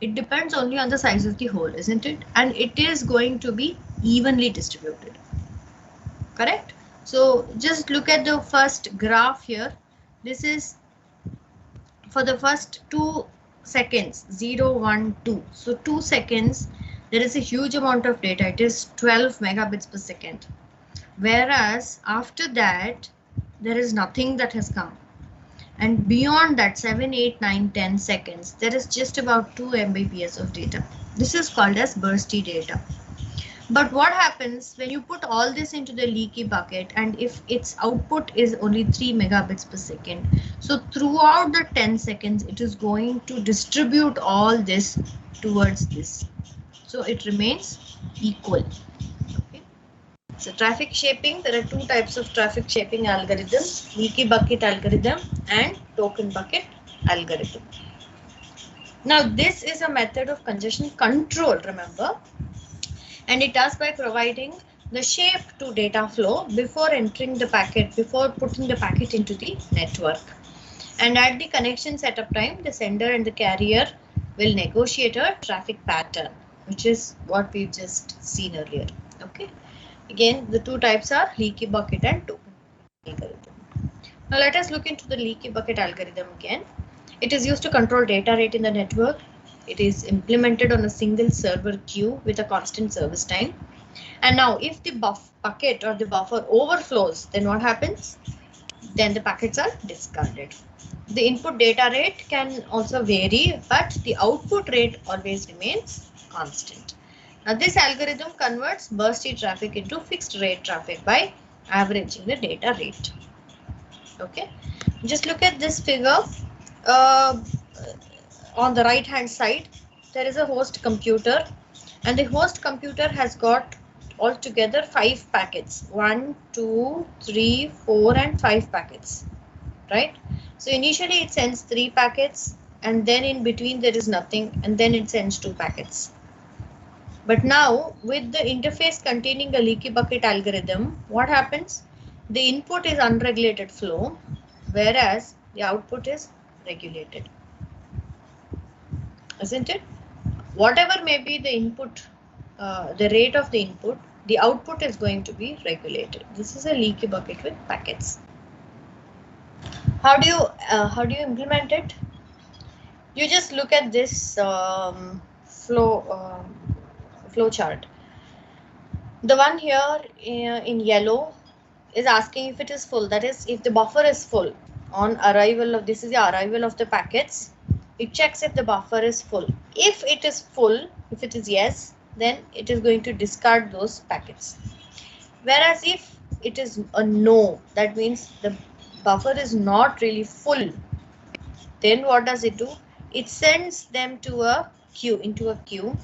It depends only on the size of the hole, isn't it? And it is going to be evenly distributed. Correct? So just look at the first graph here. This is for the first 2 seconds, 0, 1, 2. So 2 seconds, there is a huge amount of data. It is 12 megabits per second. Whereas after that, there is nothing that has come. And beyond that, 7, 8, 9, 10 seconds, there is just about 2 Mbps of data. This is called as bursty data. But what happens when you put all this into the leaky bucket, and if its output is only 3 megabits per second, so throughout the 10 seconds, it is going to distribute all this towards this. So it remains equal. Okay. So traffic shaping, there are 2 types of traffic shaping algorithms, leaky bucket algorithm and token bucket algorithm. Now this is a method of congestion control, remember, and it does by providing the shape to data flow before entering the packet, before putting the packet into the network. And at the connection setup time, the sender and the carrier will negotiate a traffic pattern, which is what we've just seen earlier. Okay. Again, the 2 types are leaky bucket and token algorithm. Now let us look into the leaky bucket algorithm again. It is used to control data rate in the network. It is implemented on a single server queue with a constant service time. And now if the bucket or the buffer overflows, then what happens? Then the packets are discarded. The input data rate can also vary, but the output rate always remains constant. Now this algorithm converts bursty traffic into fixed rate traffic by averaging the data rate. Okay, just look at this figure. On the right hand side, there is a host computer, and the host computer has got altogether 5 packets. 1, 2, 3, 4 and 5 packets, right? So initially it sends 3 packets, and then in between there is nothing, and then it sends 2 packets. But now with the interface containing a leaky bucket algorithm, what happens? The input is unregulated flow, whereas the output is regulated. Isn't it? Whatever may be the input, the rate of the input, the output is going to be regulated. This is a leaky bucket with packets. How do you implement it? You just look at this flow chart. The one here in yellow is asking if it is full. That is, if the buffer is full on arrival of, this is the arrival of the packets. It checks if the buffer is full. If it is full, if it is yes, then it is going to discard those packets. Whereas if it is a no, that means the buffer is not really full, then what does it do? It sends them to a queue, into a queue,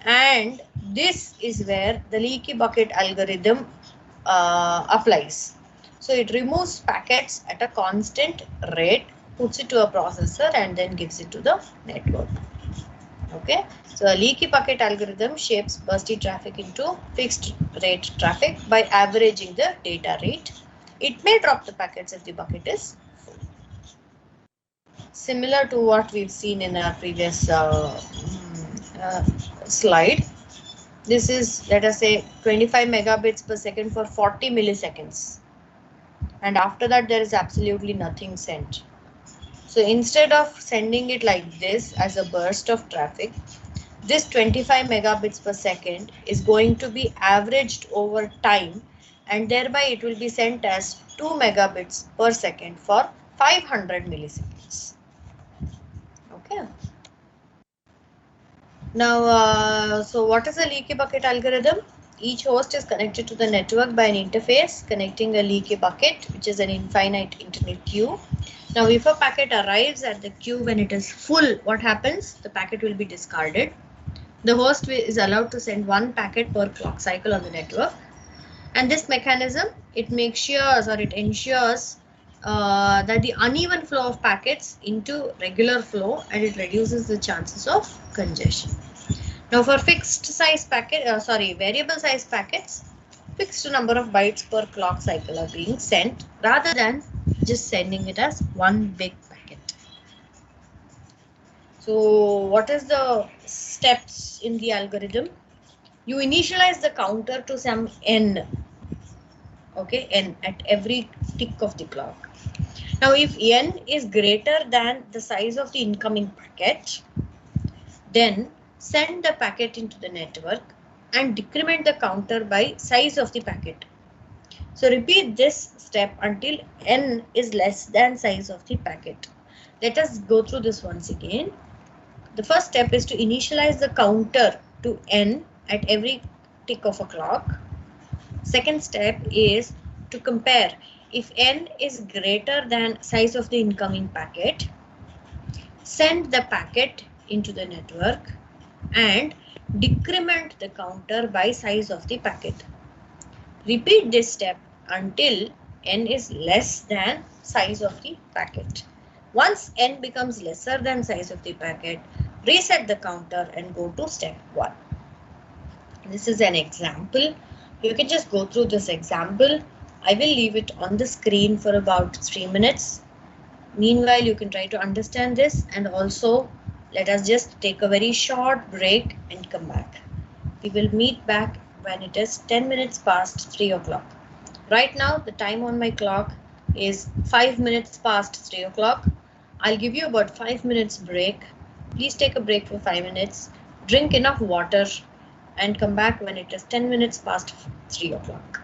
and this is where the leaky bucket algorithm applies. So it removes packets at a constant rate, puts it to a processor, and then gives it to the network. Okay, so a leaky bucket algorithm shapes bursty traffic into fixed rate traffic by averaging the data rate. It may drop the packets if the bucket is full. Similar to what we've seen in our previous slide. This is, let us say, 25 megabits per second for 40 milliseconds. And after that, there is absolutely nothing sent. So instead of sending it like this as a burst of traffic, this 25 megabits per second is going to be averaged over time, and thereby it will be sent as 2 megabits per second for 500 milliseconds. Okay. Now, so what is a leaky bucket algorithm? Each host is connected to the network by an interface connecting a leaky bucket, which is an infinite internet queue. Now, if a packet arrives at the queue when it is full, what happens? The packet will be discarded. The host is allowed to send one packet per clock cycle on the network. And this mechanism, it makes sure or it ensures that the uneven flow of packets into regular flow, and it reduces the chances of congestion. Now for fixed size packet, variable size packets, fixed number of bytes per clock cycle are being sent rather than just sending it as one big packet. So what is the steps in the algorithm? You initialize the counter to some n, okay, n at every tick of the clock. Now if n is greater than the size of the incoming packet, then send the packet into the network and decrement the counter by size of the packet. So repeat this step until n is less than size of the packet. Let us go through this once again. The first step is to initialize the counter to n at every tick of a clock. Second step is to compare if n is greater than size of the incoming packet, send the packet into the network and decrement the counter by size of the packet. Repeat this step until n is less than size of the packet. Once n becomes lesser than size of the packet, reset the counter and go to step 1. This is an example. You can just go through this example. I will leave it on the screen for about 3 minutes. Meanwhile, you can try to understand this, and also let us just take a very short break and come back. We will meet back when it is 10 minutes past 3 o'clock. Right now, the time on my clock is 5 minutes past 3 o'clock. I'll give you about 5 minutes break. Please take a break for 5 minutes, drink enough water, and come back when it is 10 minutes past 3 o'clock.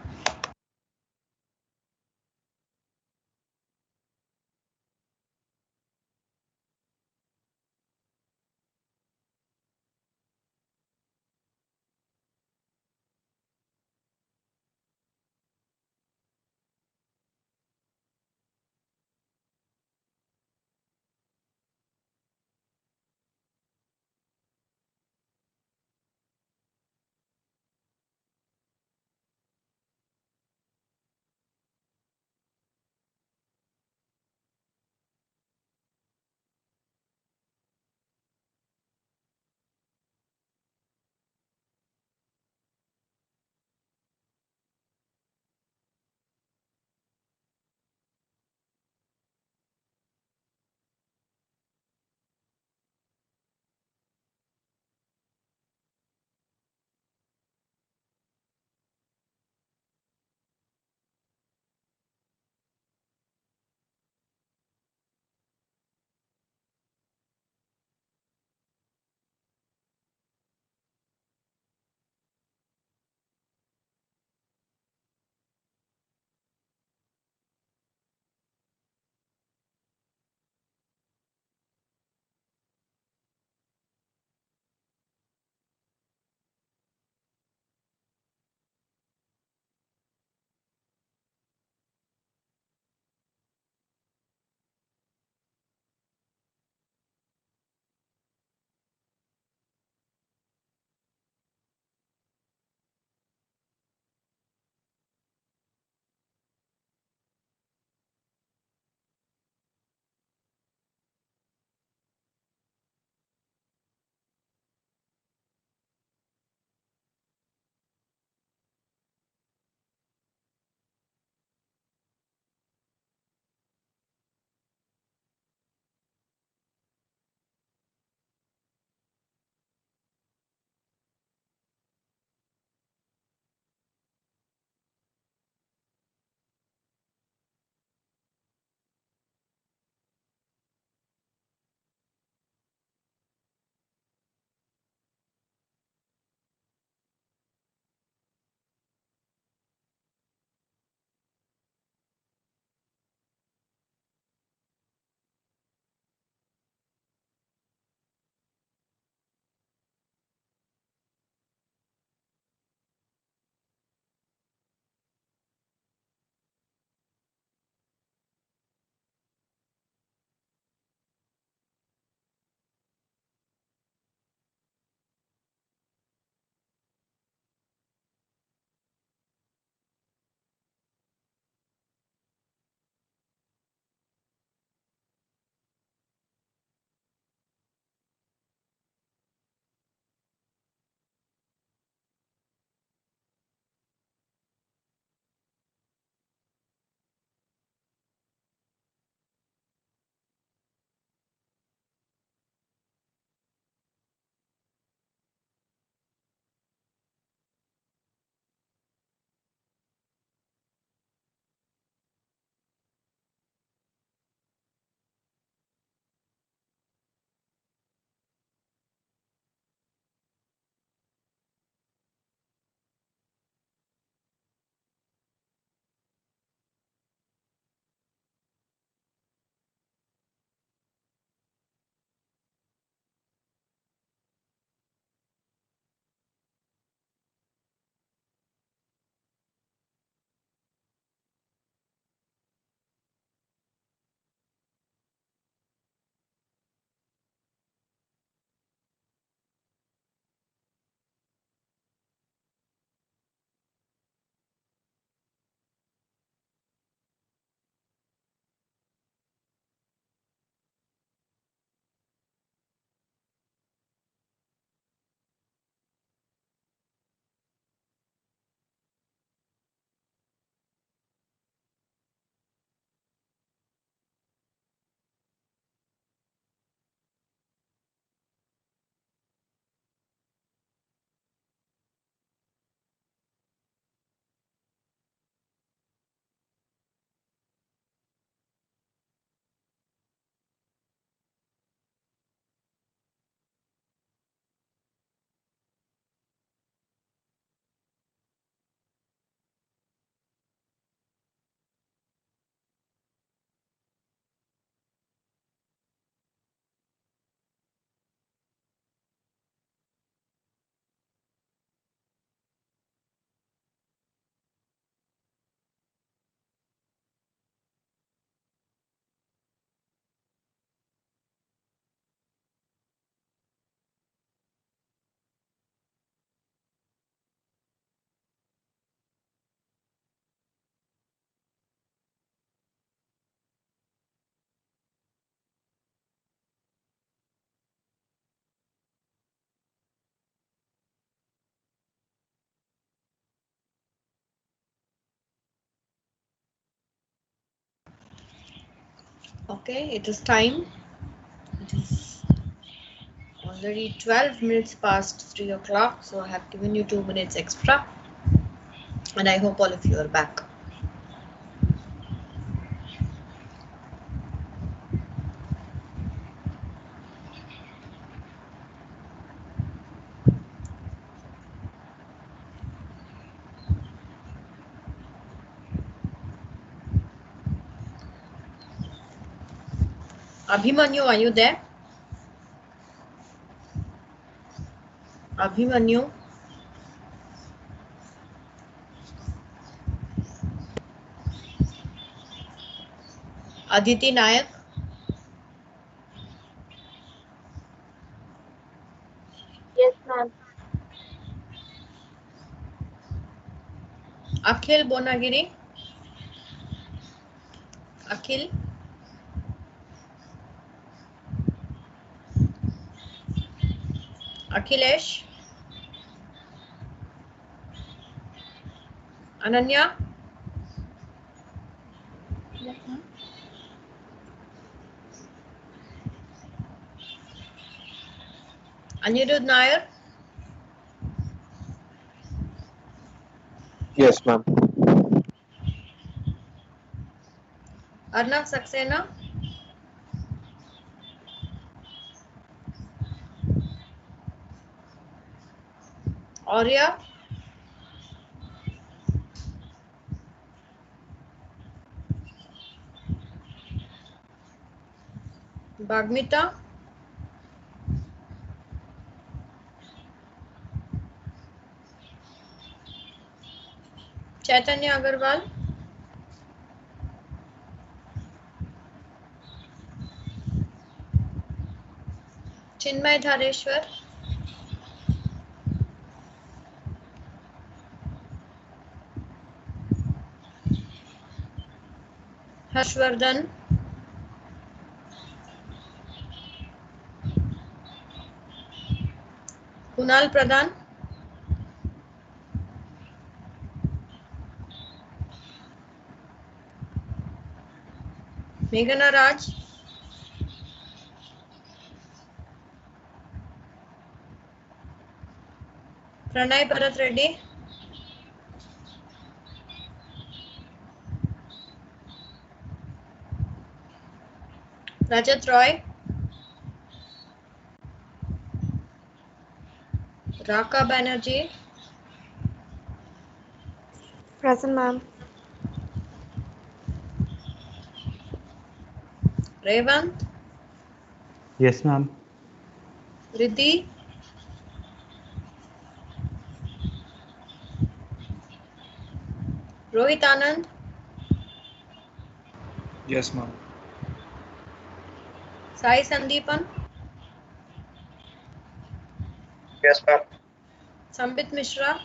Okay, it is time. It is already 12 minutes past 3 o'clock, so I have given you 2 minutes extra, and I hope all of you are back. Abhimanyu, are you there? Abhimanyu? Aditi Nayak? Yes, ma'am. Akhil Bonagiri? Akhil? Akhilesh? Ananya? Yes, ma'am. Anirudh Nair? Yes, ma'am. Arnav Saxena? Aurea? Bhagmita? Chaitanya Agarwal? Chinmay Dhareshwar? Harshvardhan? Kunal Pradhan? Meghana Raj? Pranay Bharat Reddy? Rajat Roy? Raka Banerjee? Present, ma'am. Revant? Yes, ma'am. Riddhi? Rohit Anand? Yes, ma'am. Sai Sandeepan? Yes, ma'am. Sambit Mishra?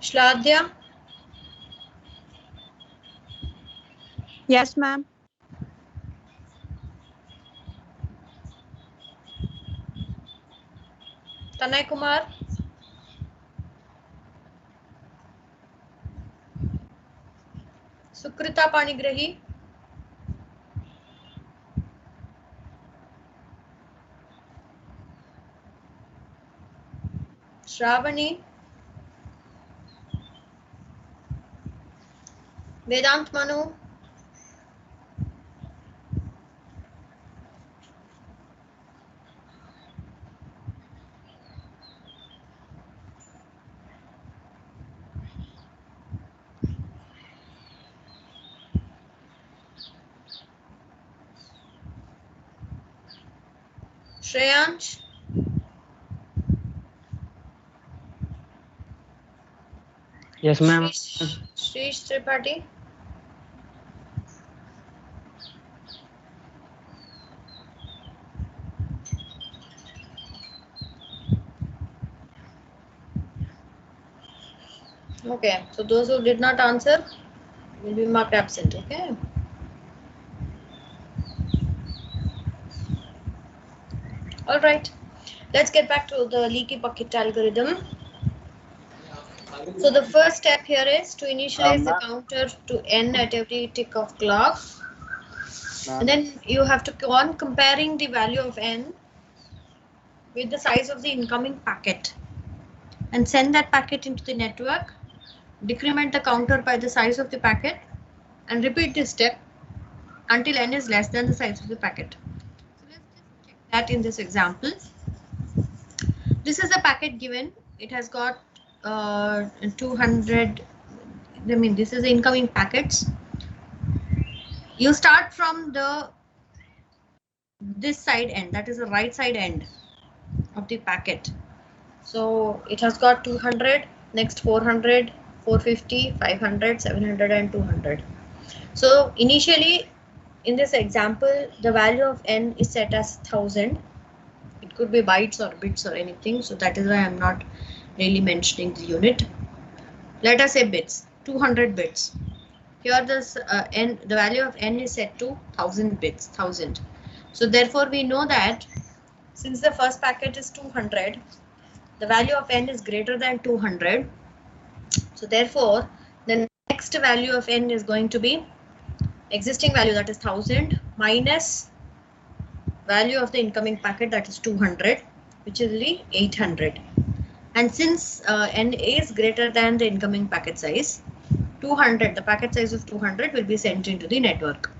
Shladya? Yes, ma'am. Tanay Kumar? Sukrita Panigrahi? Shravani? Vedant Manu? Shreyansh? Yes, ma'am. Shrish Tripathi? Okay, so those who did not answer will be marked absent, okay? All right, let's get back to the leaky bucket algorithm. So the first step here is to initialize the counter to n at every tick of clock. And then you have to go on comparing the value of n with the size of the incoming packet and send that packet into the network, decrement the counter by the size of the packet, and repeat this step until n is less than the size of the packet. So let's just check that in this example. This is the packet given. It has got 200. I mean, this is the incoming packets. You start from this side end, that is the right side end of the packet. So it has got 200, next 400, 450, 500, 700 and 200. So initially in this example, the value of n is set as 1000. It could be bytes or bits or anything. So that is why I'm not really mentioning the unit. Let us say bits, 200 bits. Here this the value of n is set to 1000 bits, 1000. So therefore we know that since the first packet is 200, the value of n is greater than 200. So therefore the next value of n is going to be existing value, that is 1000, minus value of the incoming packet, that is 200, which is the 800. And since n is greater than the incoming packet size, 200, the packet size of 200 will be sent into the network.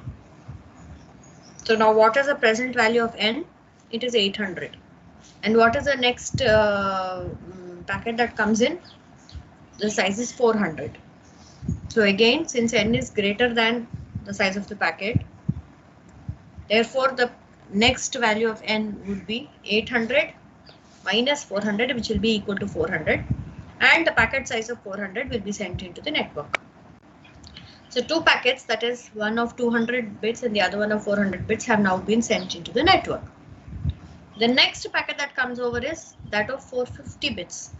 So now what is the present value of n? It is 800. And what is the next packet that comes in? The size is 400. So again, since n is greater than the size of the packet, therefore the next value of n would be 800 minus 400, which will be equal to 400, and the packet size of 400 will be sent into the network. So two packets, that is one of 200 bits and the other one of 400 bits, have now been sent into the network. The next packet that comes over is that of 450 bits.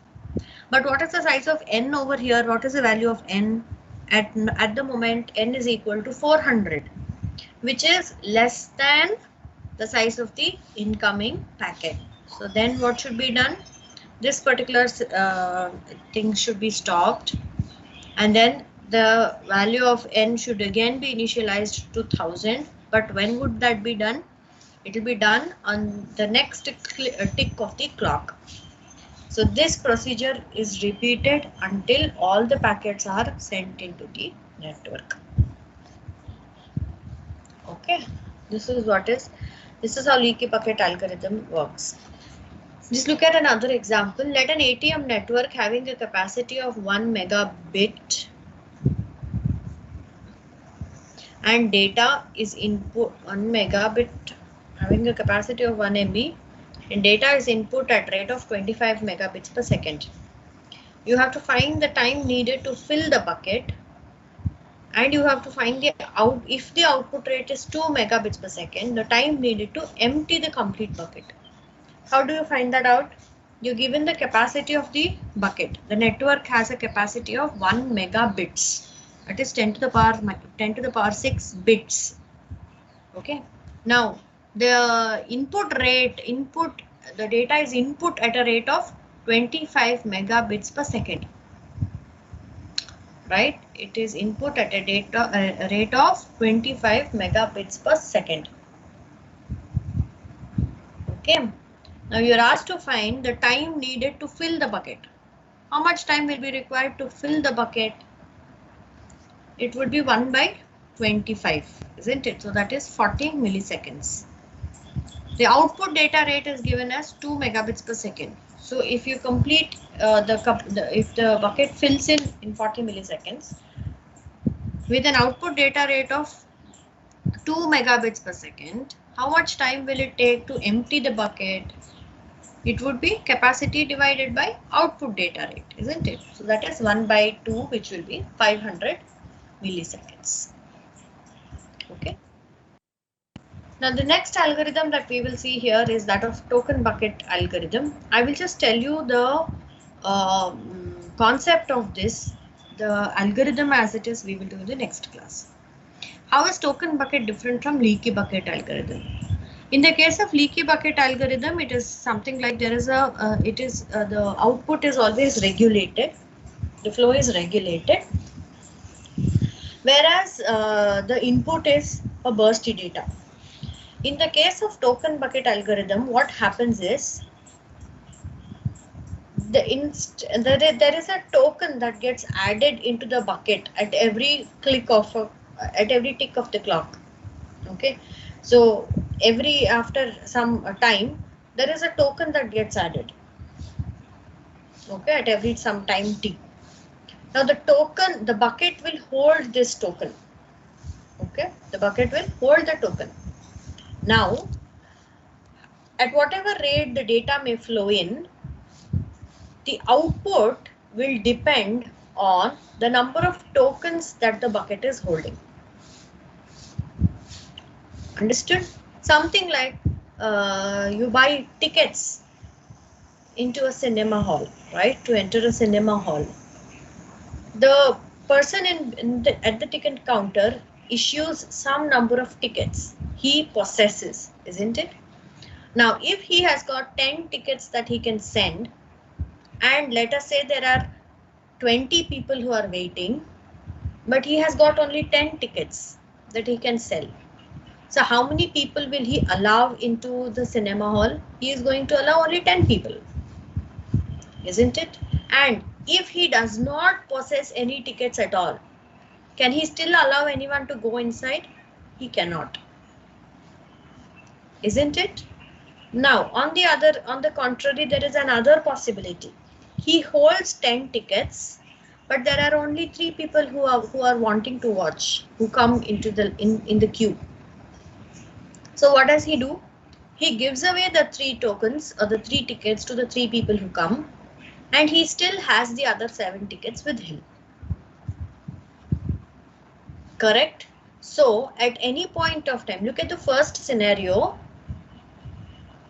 But what is the size of n over here? What is the value of n? At the moment, n is equal to 400, which is less than the size of the incoming packet. So then what should be done? This particular thing should be stopped, and then the value of n should again be initialized to 1000. But when would that be done? It will be done on the next tick of the clock. So this procedure is repeated until all the packets are sent into the network. Okay, this is how leaky bucket algorithm works. Just look at another example. Let an ATM network having a capacity of 1 megabit and data is input 1 megabit having a capacity of 1 MB and data is input at rate of 25 megabits per second. You have to find the time needed to fill the bucket, and you have to find if the output rate is 2 megabits per second, the time needed to empty the complete bucket. How do you find that out? You're given the capacity of the bucket. The network has a capacity of 1 megabits. That is 10 to the power 6 bits. Okay. Now the the data is input at a rate of 25 megabits per second. Right? It is input at a rate of 25 megabits per second. Okay. Now you are asked to find the time needed to fill the bucket. How much time will be required to fill the bucket? It would be 1 by 25, isn't it? So that is 40 milliseconds. The output data rate is given as 2 megabits per second. So if you complete if the bucket fills in 40 milliseconds with an output data rate of 2 megabits per second, how much time will it take to empty the bucket? It would be capacity divided by output data rate, isn't it? So that is 1 by 2, which will be 500 milliseconds. Okay. Now the next algorithm that we will see here is that of token bucket algorithm. I will just tell you the concept of this, the algorithm as it is, we will do in the next class. How is token bucket different from leaky bucket algorithm? In the case of leaky bucket algorithm, it is something like there is the output is always regulated. The flow is regulated. Whereas the input is a bursty data. In the case of token bucket algorithm, what happens is there is a token that gets added into the bucket at every tick of the clock. Okay, so after some time there is a token that gets added. Okay, at every some time t. Now the bucket will hold this token. Okay, the bucket will hold the token. Now, at whatever rate the data may flow in, the output will depend on the number of tokens that the bucket is holding. Understood? Something like you buy tickets into a cinema hall, right? To enter a cinema hall. The person at the ticket counter issues some number of tickets he possesses, isn't it? Now, if he has got 10 tickets that he can send, and let us say there are 20 people who are waiting, but he has got only 10 tickets that he can sell. So how many people will he allow into the cinema hall? He is going to allow only 10 people, isn't it? And if he does not possess any tickets at all, can he still allow anyone to go inside? He cannot, isn't it? Now, on the contrary, there is another possibility. He holds 10 tickets, but there are only 3 people who are wanting to watch, who come into in the queue. So what does he do? He gives away the 3 tokens or the 3 tickets to the 3 people who come, and he still has the other 7 tickets with him. Correct? So at any point of time, look at the first scenario.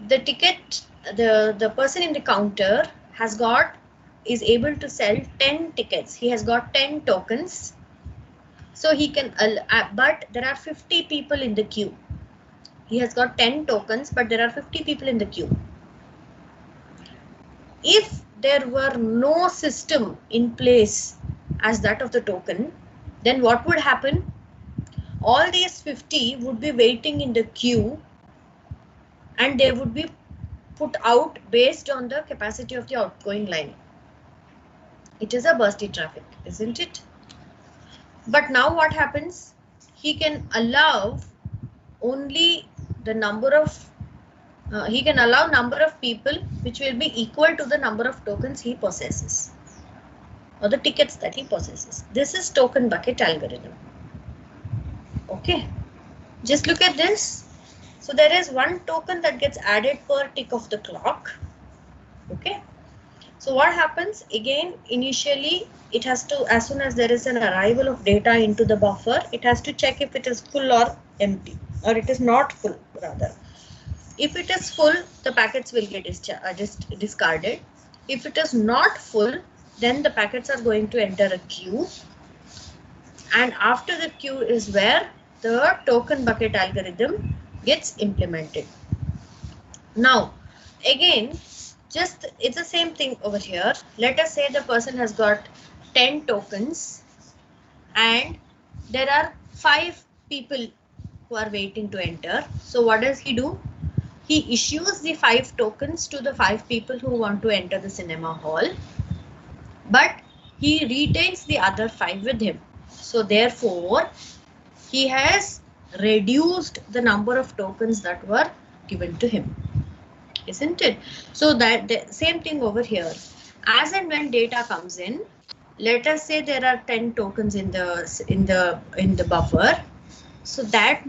The person in the counter is able to sell 10 tickets. He has got 10 tokens. So he can, but there are 50 people in the queue. He has got 10 tokens, but there are 50 people in the queue. If there were no system in place as that of the token, then what would happen? All these 50 would be waiting in the queue, and they would be put out based on the capacity of the outgoing line. It is a bursty traffic, isn't it? But now what happens? He can allow only the number of number of people which will be equal to the number of tokens he possesses, or the tickets that he possesses. This is token bucket algorithm. Okay, just look at this. So there is 1 token that gets added per tick of the clock. Okay. So what happens? Again, initially it has to, as soon as there is an arrival of data into the buffer, it has to check if it is full or empty, or it is not full rather. If it is full, the packets will get discarded. If it is not full, then the packets are going to enter a queue. And after the queue is where the token bucket algorithm gets implemented. Now, again, it's the same thing over here. Let us say the person has got 10 tokens and there are 5 people who are waiting to enter. So what does he do? He issues the 5 tokens to the 5 people who want to enter the cinema hall, but he retains the other 5 with him. So therefore, he has reduced the number of tokens that were given to him, isn't it? So that the same thing over here. As and when data comes in, let us say there are 10 tokens in the buffer. So that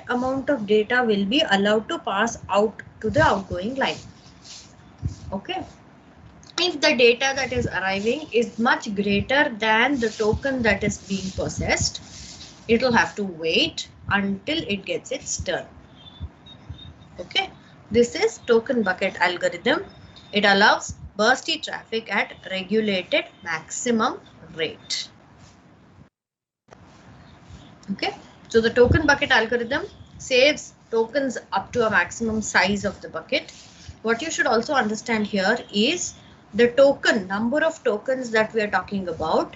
amount of data will be allowed to pass out to the outgoing line. Okay. If the data that is arriving is much greater than the token that is being possessed, it will have to wait until it gets its turn. Okay. This is token bucket algorithm. It allows bursty traffic at regulated maximum rate. Okay. So the token bucket algorithm saves tokens up to a maximum size of the bucket. What you should also understand here is the token, number of tokens that we are talking about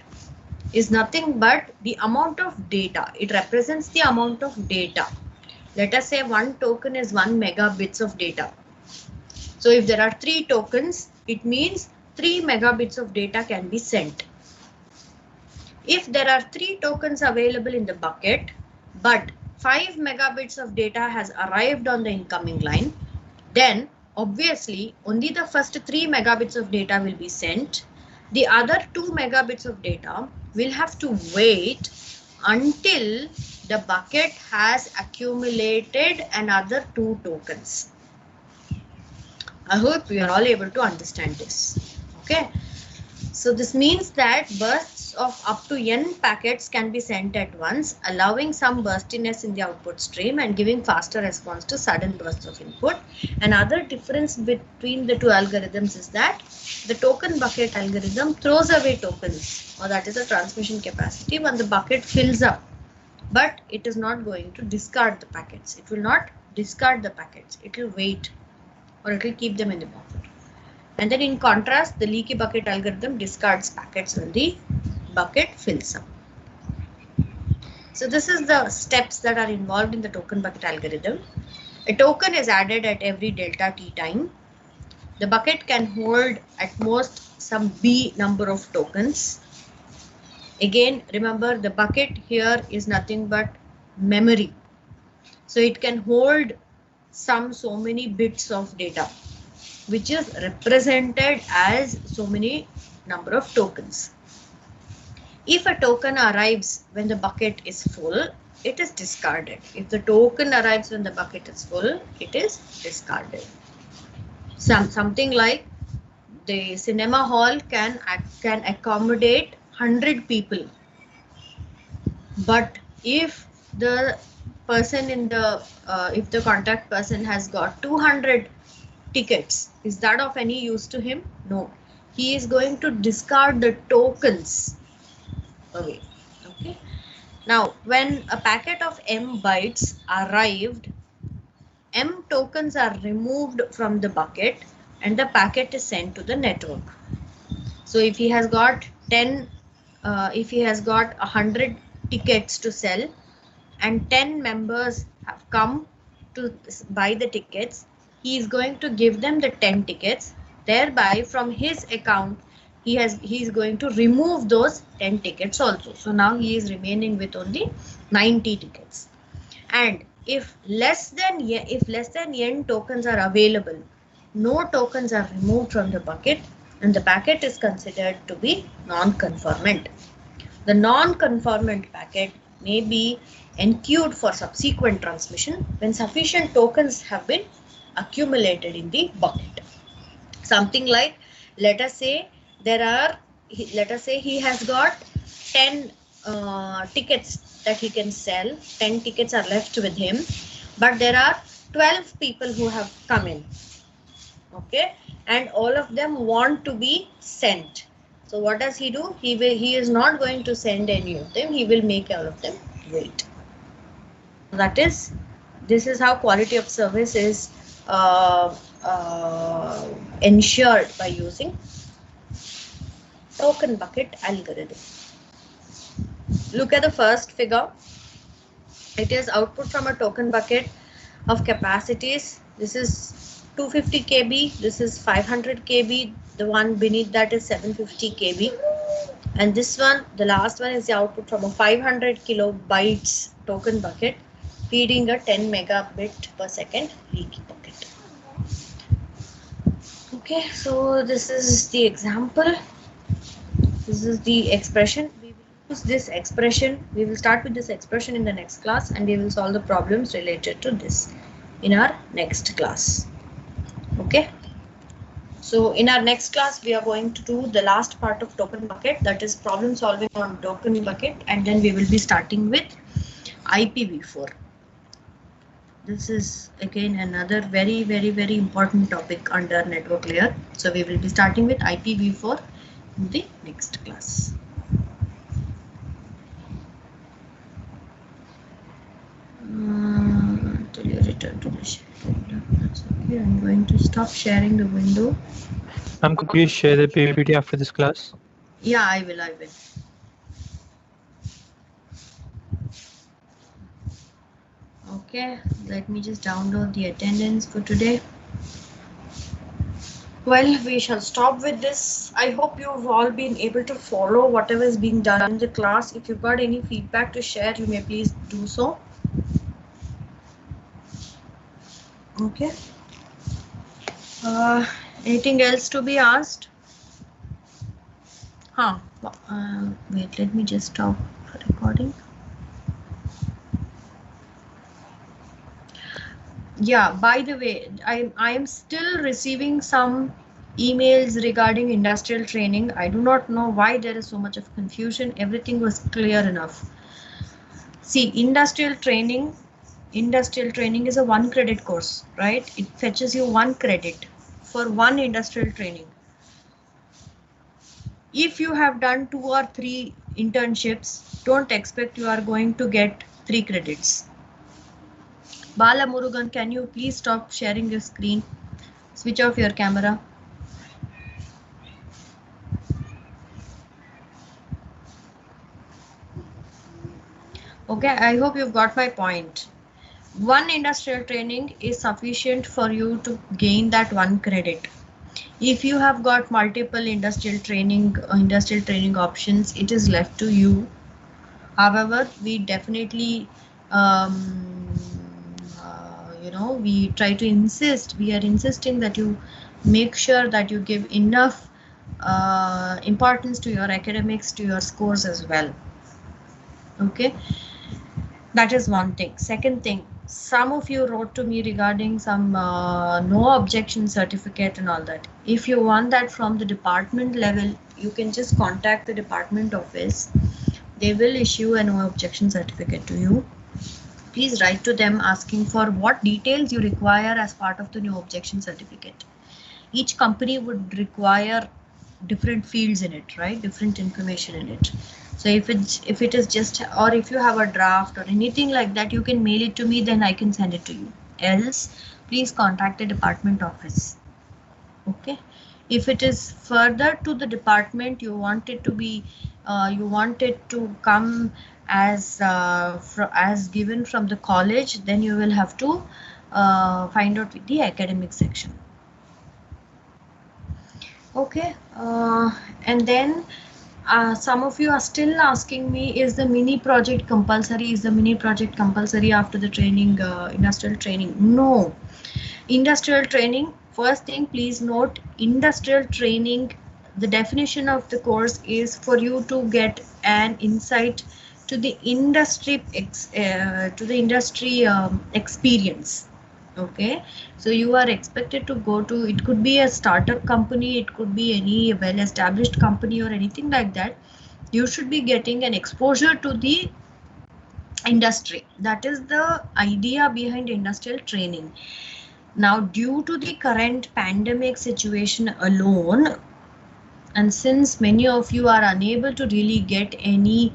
is nothing but the amount of data. It represents the amount of data. Let us say one token is 1 megabits of data. So if there are 3 tokens, it means 3 megabits of data can be sent. If there are 3 tokens available in the bucket, but 5 megabits of data has arrived on the incoming line, then obviously only the first 3 megabits of data will be sent. The other 2 megabits of data will have to wait until the bucket has accumulated another 2 tokens. I hope you are all able to understand this. Okay. So this means that bursts of up to n packets can be sent at once, allowing some burstiness in the output stream and giving faster response to sudden bursts of input. Another difference between the two algorithms is that the token bucket algorithm throws away tokens, or that is the transmission capacity, when the bucket fills up. But it is not going to discard the packets. It will not discard the packets. It will wait, or it will keep them in the buffer. And then in contrast, the leaky bucket algorithm discards packets when the bucket fills up. So this is the steps that are involved in the token bucket algorithm. A token is added at every delta t time. The bucket can hold at most some b number of tokens. Again, remember the bucket here is nothing but memory. So it can hold so many bits of data, which is represented as so many number of tokens. If a token arrives when the bucket is full, it is discarded. If the token arrives when the bucket is full, it is discarded. Something like the cinema hall can accommodate 100 people, but if the person in the if the contact person has got 200 tickets, is that of any use to him? No. He is going to discard the tokens away. Okay. Now, when a packet of m bytes arrived, m tokens are removed from the bucket and the packet is sent to the network. So if he has got 100 tickets to sell and 10 members have come to buy the tickets, he is going to give them the 10 tickets. Thereby, from his account, he is going to remove those 10 tickets also. So now he is remaining with only 90 tickets. And if less than n tokens are available, no tokens are removed from the bucket, and the packet is considered to be non-conformant. The non-conformant packet may be enqueued for subsequent transmission when sufficient tokens have been accumulated in the bucket. Something like, let us say he has got 10 tickets that he can sell. 10 tickets are left with him, but there are 12 people who have come in. Okay, and all of them want to be sent. So what does he do? He is not going to send any of them. He will make all of them wait. This is how quality of service is ensured by using token bucket algorithm. Look at the first figure. It is output from a token bucket of capacities. This is 250 kb. This is 500 kb. The one beneath that is 750 kb. And this one, the last one, is the output from a 500 kilobytes token bucket feeding a 10 megabit per second leaky bucket. Okay, so this is the example. This is the expression. We will use this expression. We will start with this expression in the next class, and we will solve the problems related to this in our next class. Okay. So in our next class, we are going to do the last part of token bucket, that is problem solving on token bucket, and then we will be starting with IPv4. This is again another very important topic under network layer. So we will be starting with IPv4 in the next class. Until you return to to the sharing window. That's okay. I'm going to stop sharing the window. Ma'am, could you share the PPT after this class? Yeah, I will. Okay, let me just download the attendance for today. Well, we shall stop with this. I hope you've all been able to follow whatever is being done in the class. If you've got any feedback to share, you may please do so. Okay. Anything else to be asked? Wait, let me just stop recording. Yeah, by the way, I am still receiving some emails regarding industrial training. I do not know why there is so much of confusion. Everything was clear enough. See, industrial training is a 1 credit course, right? It fetches you 1 credit for 1 industrial training. If you have done 2 or 3 internships, don't expect you are going to get 3 credits. Bala Murugan, can you please stop sharing your screen? Switch off your camera. Okay, I hope you've got my point. 1 industrial training is sufficient for you to gain that 1 credit. If you have got multiple industrial training options, it is left to you. However, we definitely we try to insist, we are insisting that you make sure that you give enough importance to your academics, to your scores as well. Okay, that is one thing. Second thing, some of you wrote to me regarding some no objection certificate and all that. If you want that from the department level, you can just contact the department office. They will issue a no objection certificate to you. Please write to them asking for what details you require as part of the no objection certificate. Each company would require different fields in it, right? Different information in it. So if it is just, or if you have a draft or anything like that, you can mail it to me, then I can send it to you. Else, please contact the department office. Okay. If it is further to the department, you want it to be, you want it to come as given from the college, then you will have to find out with the academic section. Okay, and then some of you are still asking me, is the mini project compulsory? Is the mini project compulsory after the training, industrial training? No. Industrial training, first thing, please note, industrial training, the definition of the course is for you to get an insight to the industry experience. Okay, so you are expected to go to, it could be a startup company, it could be any well-established company or anything like that. You should be getting an exposure to the industry. That is the idea behind industrial training. Now, due to the current pandemic situation alone, and since many of you are unable to really get any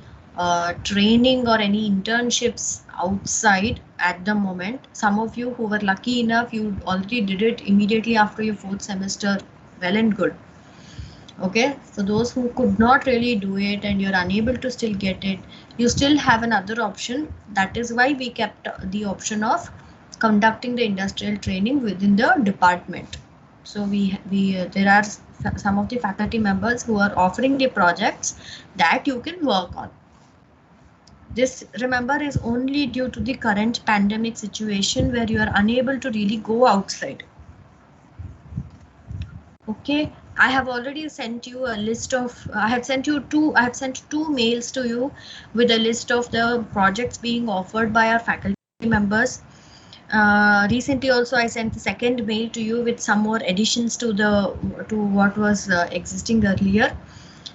training or any internships outside at the moment, some of you who were lucky enough, you already did it immediately after your 4th semester, well and good. Okay, so those who could not really do it and you're unable to still get it, you still have another option. That is why we kept the option of conducting the industrial training within the department. So there are some of the faculty members who are offering the projects that you can work on. This, remember, is only due to the current pandemic situation where you are unable to really go outside. Okay, I have already sent you a list of, I have sent 2 mails to you with a list of the projects being offered by our faculty members. Recently also I sent the second mail to you with some more additions to what was existing earlier.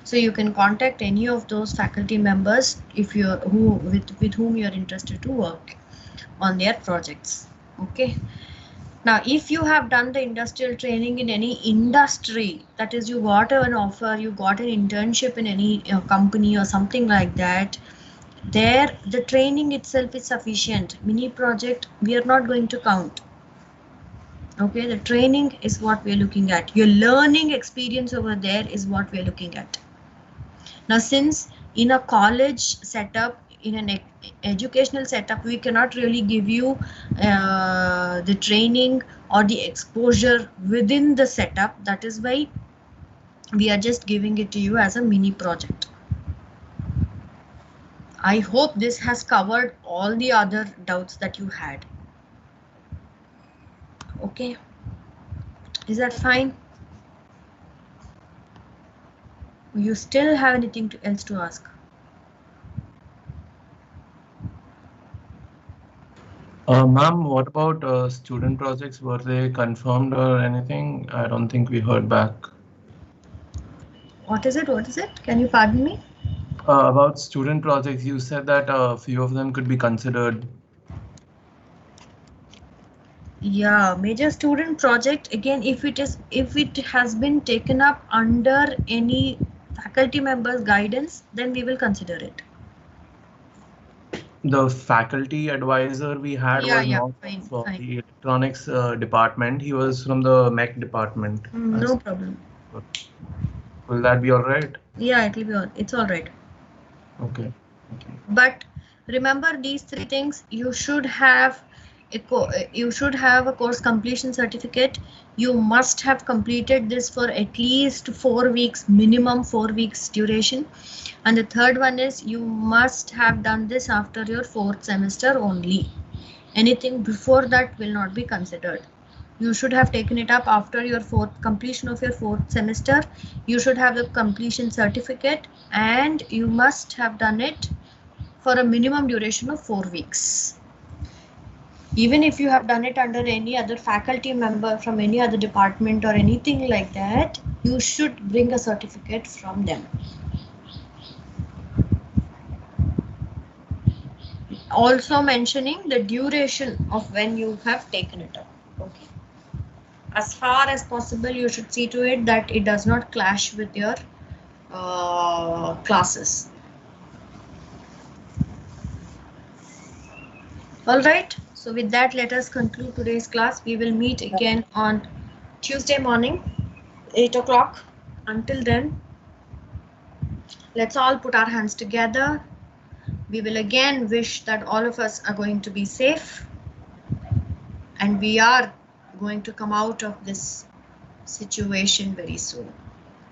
So you can contact any of those faculty members if you're with whom you're interested to work on their projects. Okay. Now, if you have done the industrial training in any industry, that is, you got an offer, you got an internship in any company or something like that, There, the training itself is sufficient. Mini project, we are not going to count. Okay, the training is what we are looking at. Your learning experience over there is what we are looking at. Now, since in a college setup, in an educational setup, we cannot really give you the training or the exposure within the setup. That is why we are just giving it to you as a mini project. I hope this has covered all the other doubts that you had. Okay, is that fine? You still have anything else to ask? Ma'am, what about student projects? Were they confirmed or anything? I don't think we heard back. What is it? What is it? Can you pardon me? About student projects, you said that a few of them could be considered. Yeah, major student project, again, if it has been taken up under any faculty member's guidance, then we will consider it. The faculty advisor we had was not from the electronics department. He was from the mech department. No problem. Will that be all right? Yeah, it will be all. It's all right. Okay. But remember these three things. You should have a course completion certificate. You must have completed this for at least 4 weeks, minimum 4 weeks duration. And the third one is you must have done this after your 4th semester only. Anything before that will not be considered. You should have taken it up after your completion of your 4th semester. You should have the completion certificate, and you must have done it for a minimum duration of 4 weeks. Even if you have done it under any other faculty member from any other department or anything like that, you should bring a certificate from them. Also mentioning the duration of when you have taken it up. Okay. As far as possible, you should see to it that it does not clash with your classes. All right. So with that, let us conclude today's class. We will meet again on Tuesday morning, 8 o'clock. Until then, let's all put our hands together. We will again wish that all of us are going to be safe, and we are going to come out of this situation very soon.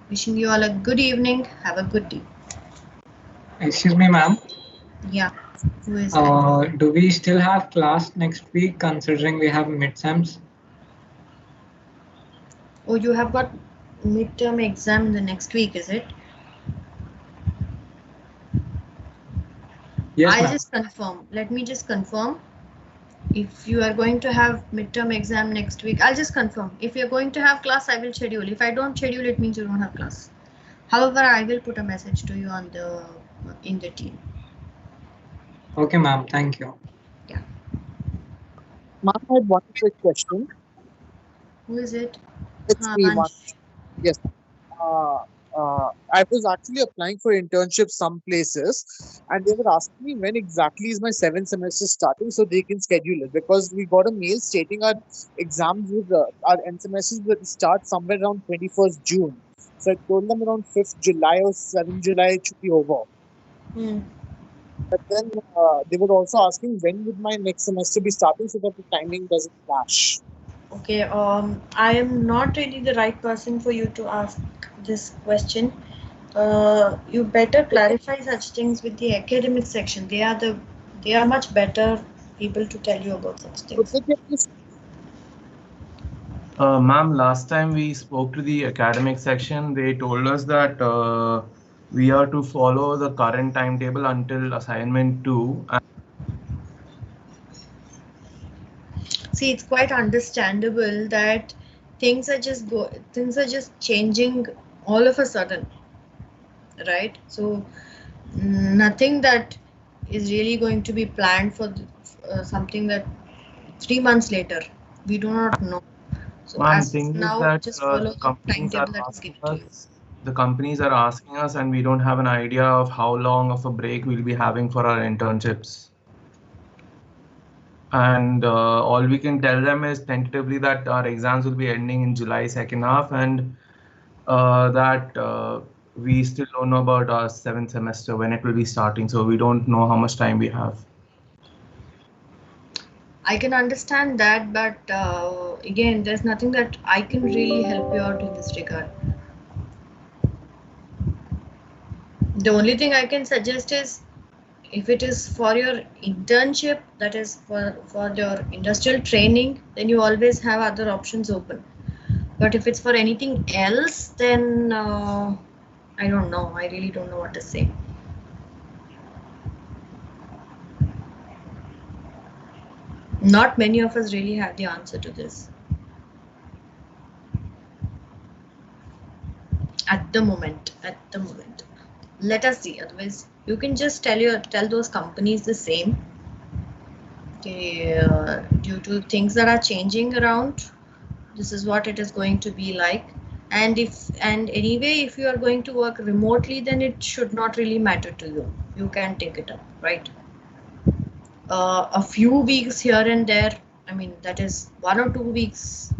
Wishing you all a good evening. Have a good day. Excuse me, ma'am. Yeah. Who is it? Do we still have class next week, considering we have midterms? Oh, you have got midterm exam in the next week, is it? Yes, I'll just confirm. Let me just confirm. If you are going to have midterm exam next week, I'll just confirm. If you're going to have class, I will schedule. If I don't schedule, it means you don't have class. However, I will put a message to you on in the team. Okay, ma'am. Thank you. Yeah. Ma'am, I had one quick question. Who is it? It's me, ma'am. Yes. I was actually applying for internships some places, and they were asking me when exactly is my 7th semester starting, so they can schedule it, because we got a mail stating our exams with our end semesters will start somewhere around 21st June. So I told them around 5th July or 7th July it should be over. But then they were also asking when would my next semester be starting, so that the timing doesn't clash. Okay, I am not really the right person for you to ask this question. You better clarify such things with the academic section. They are much better people to tell you about such things. Ma'am, last time we spoke to the academic section, they told us that we are to follow the current timetable until assignment 2. See, it's quite understandable that things are just changing all of a sudden, right? So nothing that is really going to be planned for something that 3 months later, we do not know. So as now, just follow the timetable that is given to you. the companies are asking us and we don't have an idea of how long of a break we'll be having for our internships. And all we can tell them is tentatively that our exams will be ending in July second half, and that we still don't know about our 7th semester, when it will be starting. So we don't know how much time we have. I can understand that, but again, there's nothing that I can really help you out in this regard. The only thing I can suggest is, if it is for your internship, that is for your industrial training, then you always have other options open. But if it's for anything else, then I don't know. I really don't know what to say. Not many of us really have the answer to this at the moment. Let us see. Otherwise, you can just tell those companies the same. Due to things that are changing around, this is what it is going to be like. And anyway, if you are going to work remotely, then it should not really matter to you. You can take it up, right? A few weeks here and there, I mean, that is 1 or 2 weeks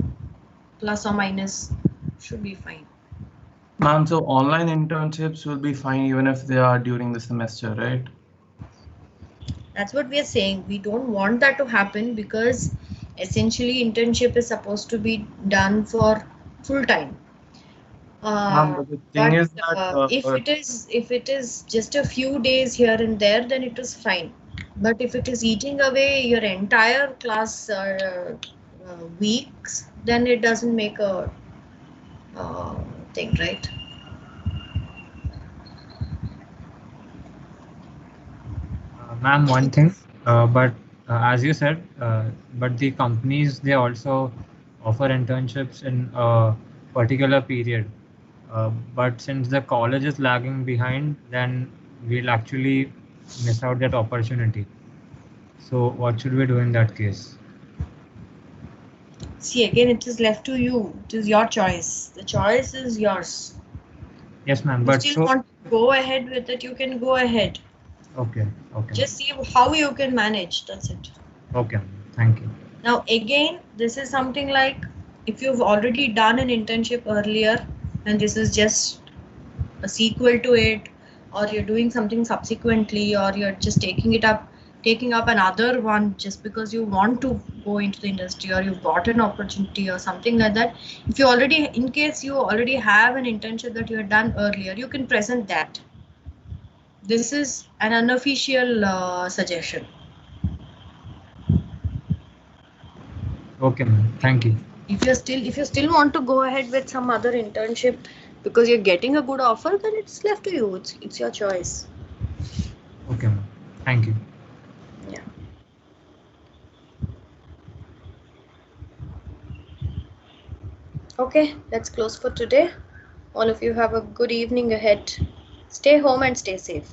plus or minus, should be fine. Ma'am, so online internships will be fine even if they are during the semester, right? That's what we are saying. We don't want that to happen, because essentially internship is supposed to be done for full time. But the thing is that if it is just a few days here and there, then it is fine. But if it is eating away your entire class weeks, then it doesn't make a thing, right? Ma'am, one thing, but as you said, but the companies, they also offer internships in a particular period. But since the college is lagging behind, then we'll actually miss out that opportunity. So what should we do in that case? See, again, it is left to you. It is your choice. The choice is yours. Yes, ma'am. If But you still want to go ahead with it, you can go ahead. Okay. Just see how you can manage. That's it. Okay. Thank you. Now, again, this is something like, if you've already done an internship earlier and this is just a sequel to it, or you're doing something subsequently, or you're just taking up another one just because you want to go into the industry, or you've got an opportunity or something like that. If you already, in case you already have an internship that you had done earlier, you can present that. This is an unofficial suggestion. Okay, ma'am. Thank you. If you still want to go ahead with some other internship because you're getting a good offer, then it's left to you. It's your choice. Okay, ma'am. Thank you. Yeah. Okay, let's close for today. All of you have a good evening ahead. Stay home and stay safe.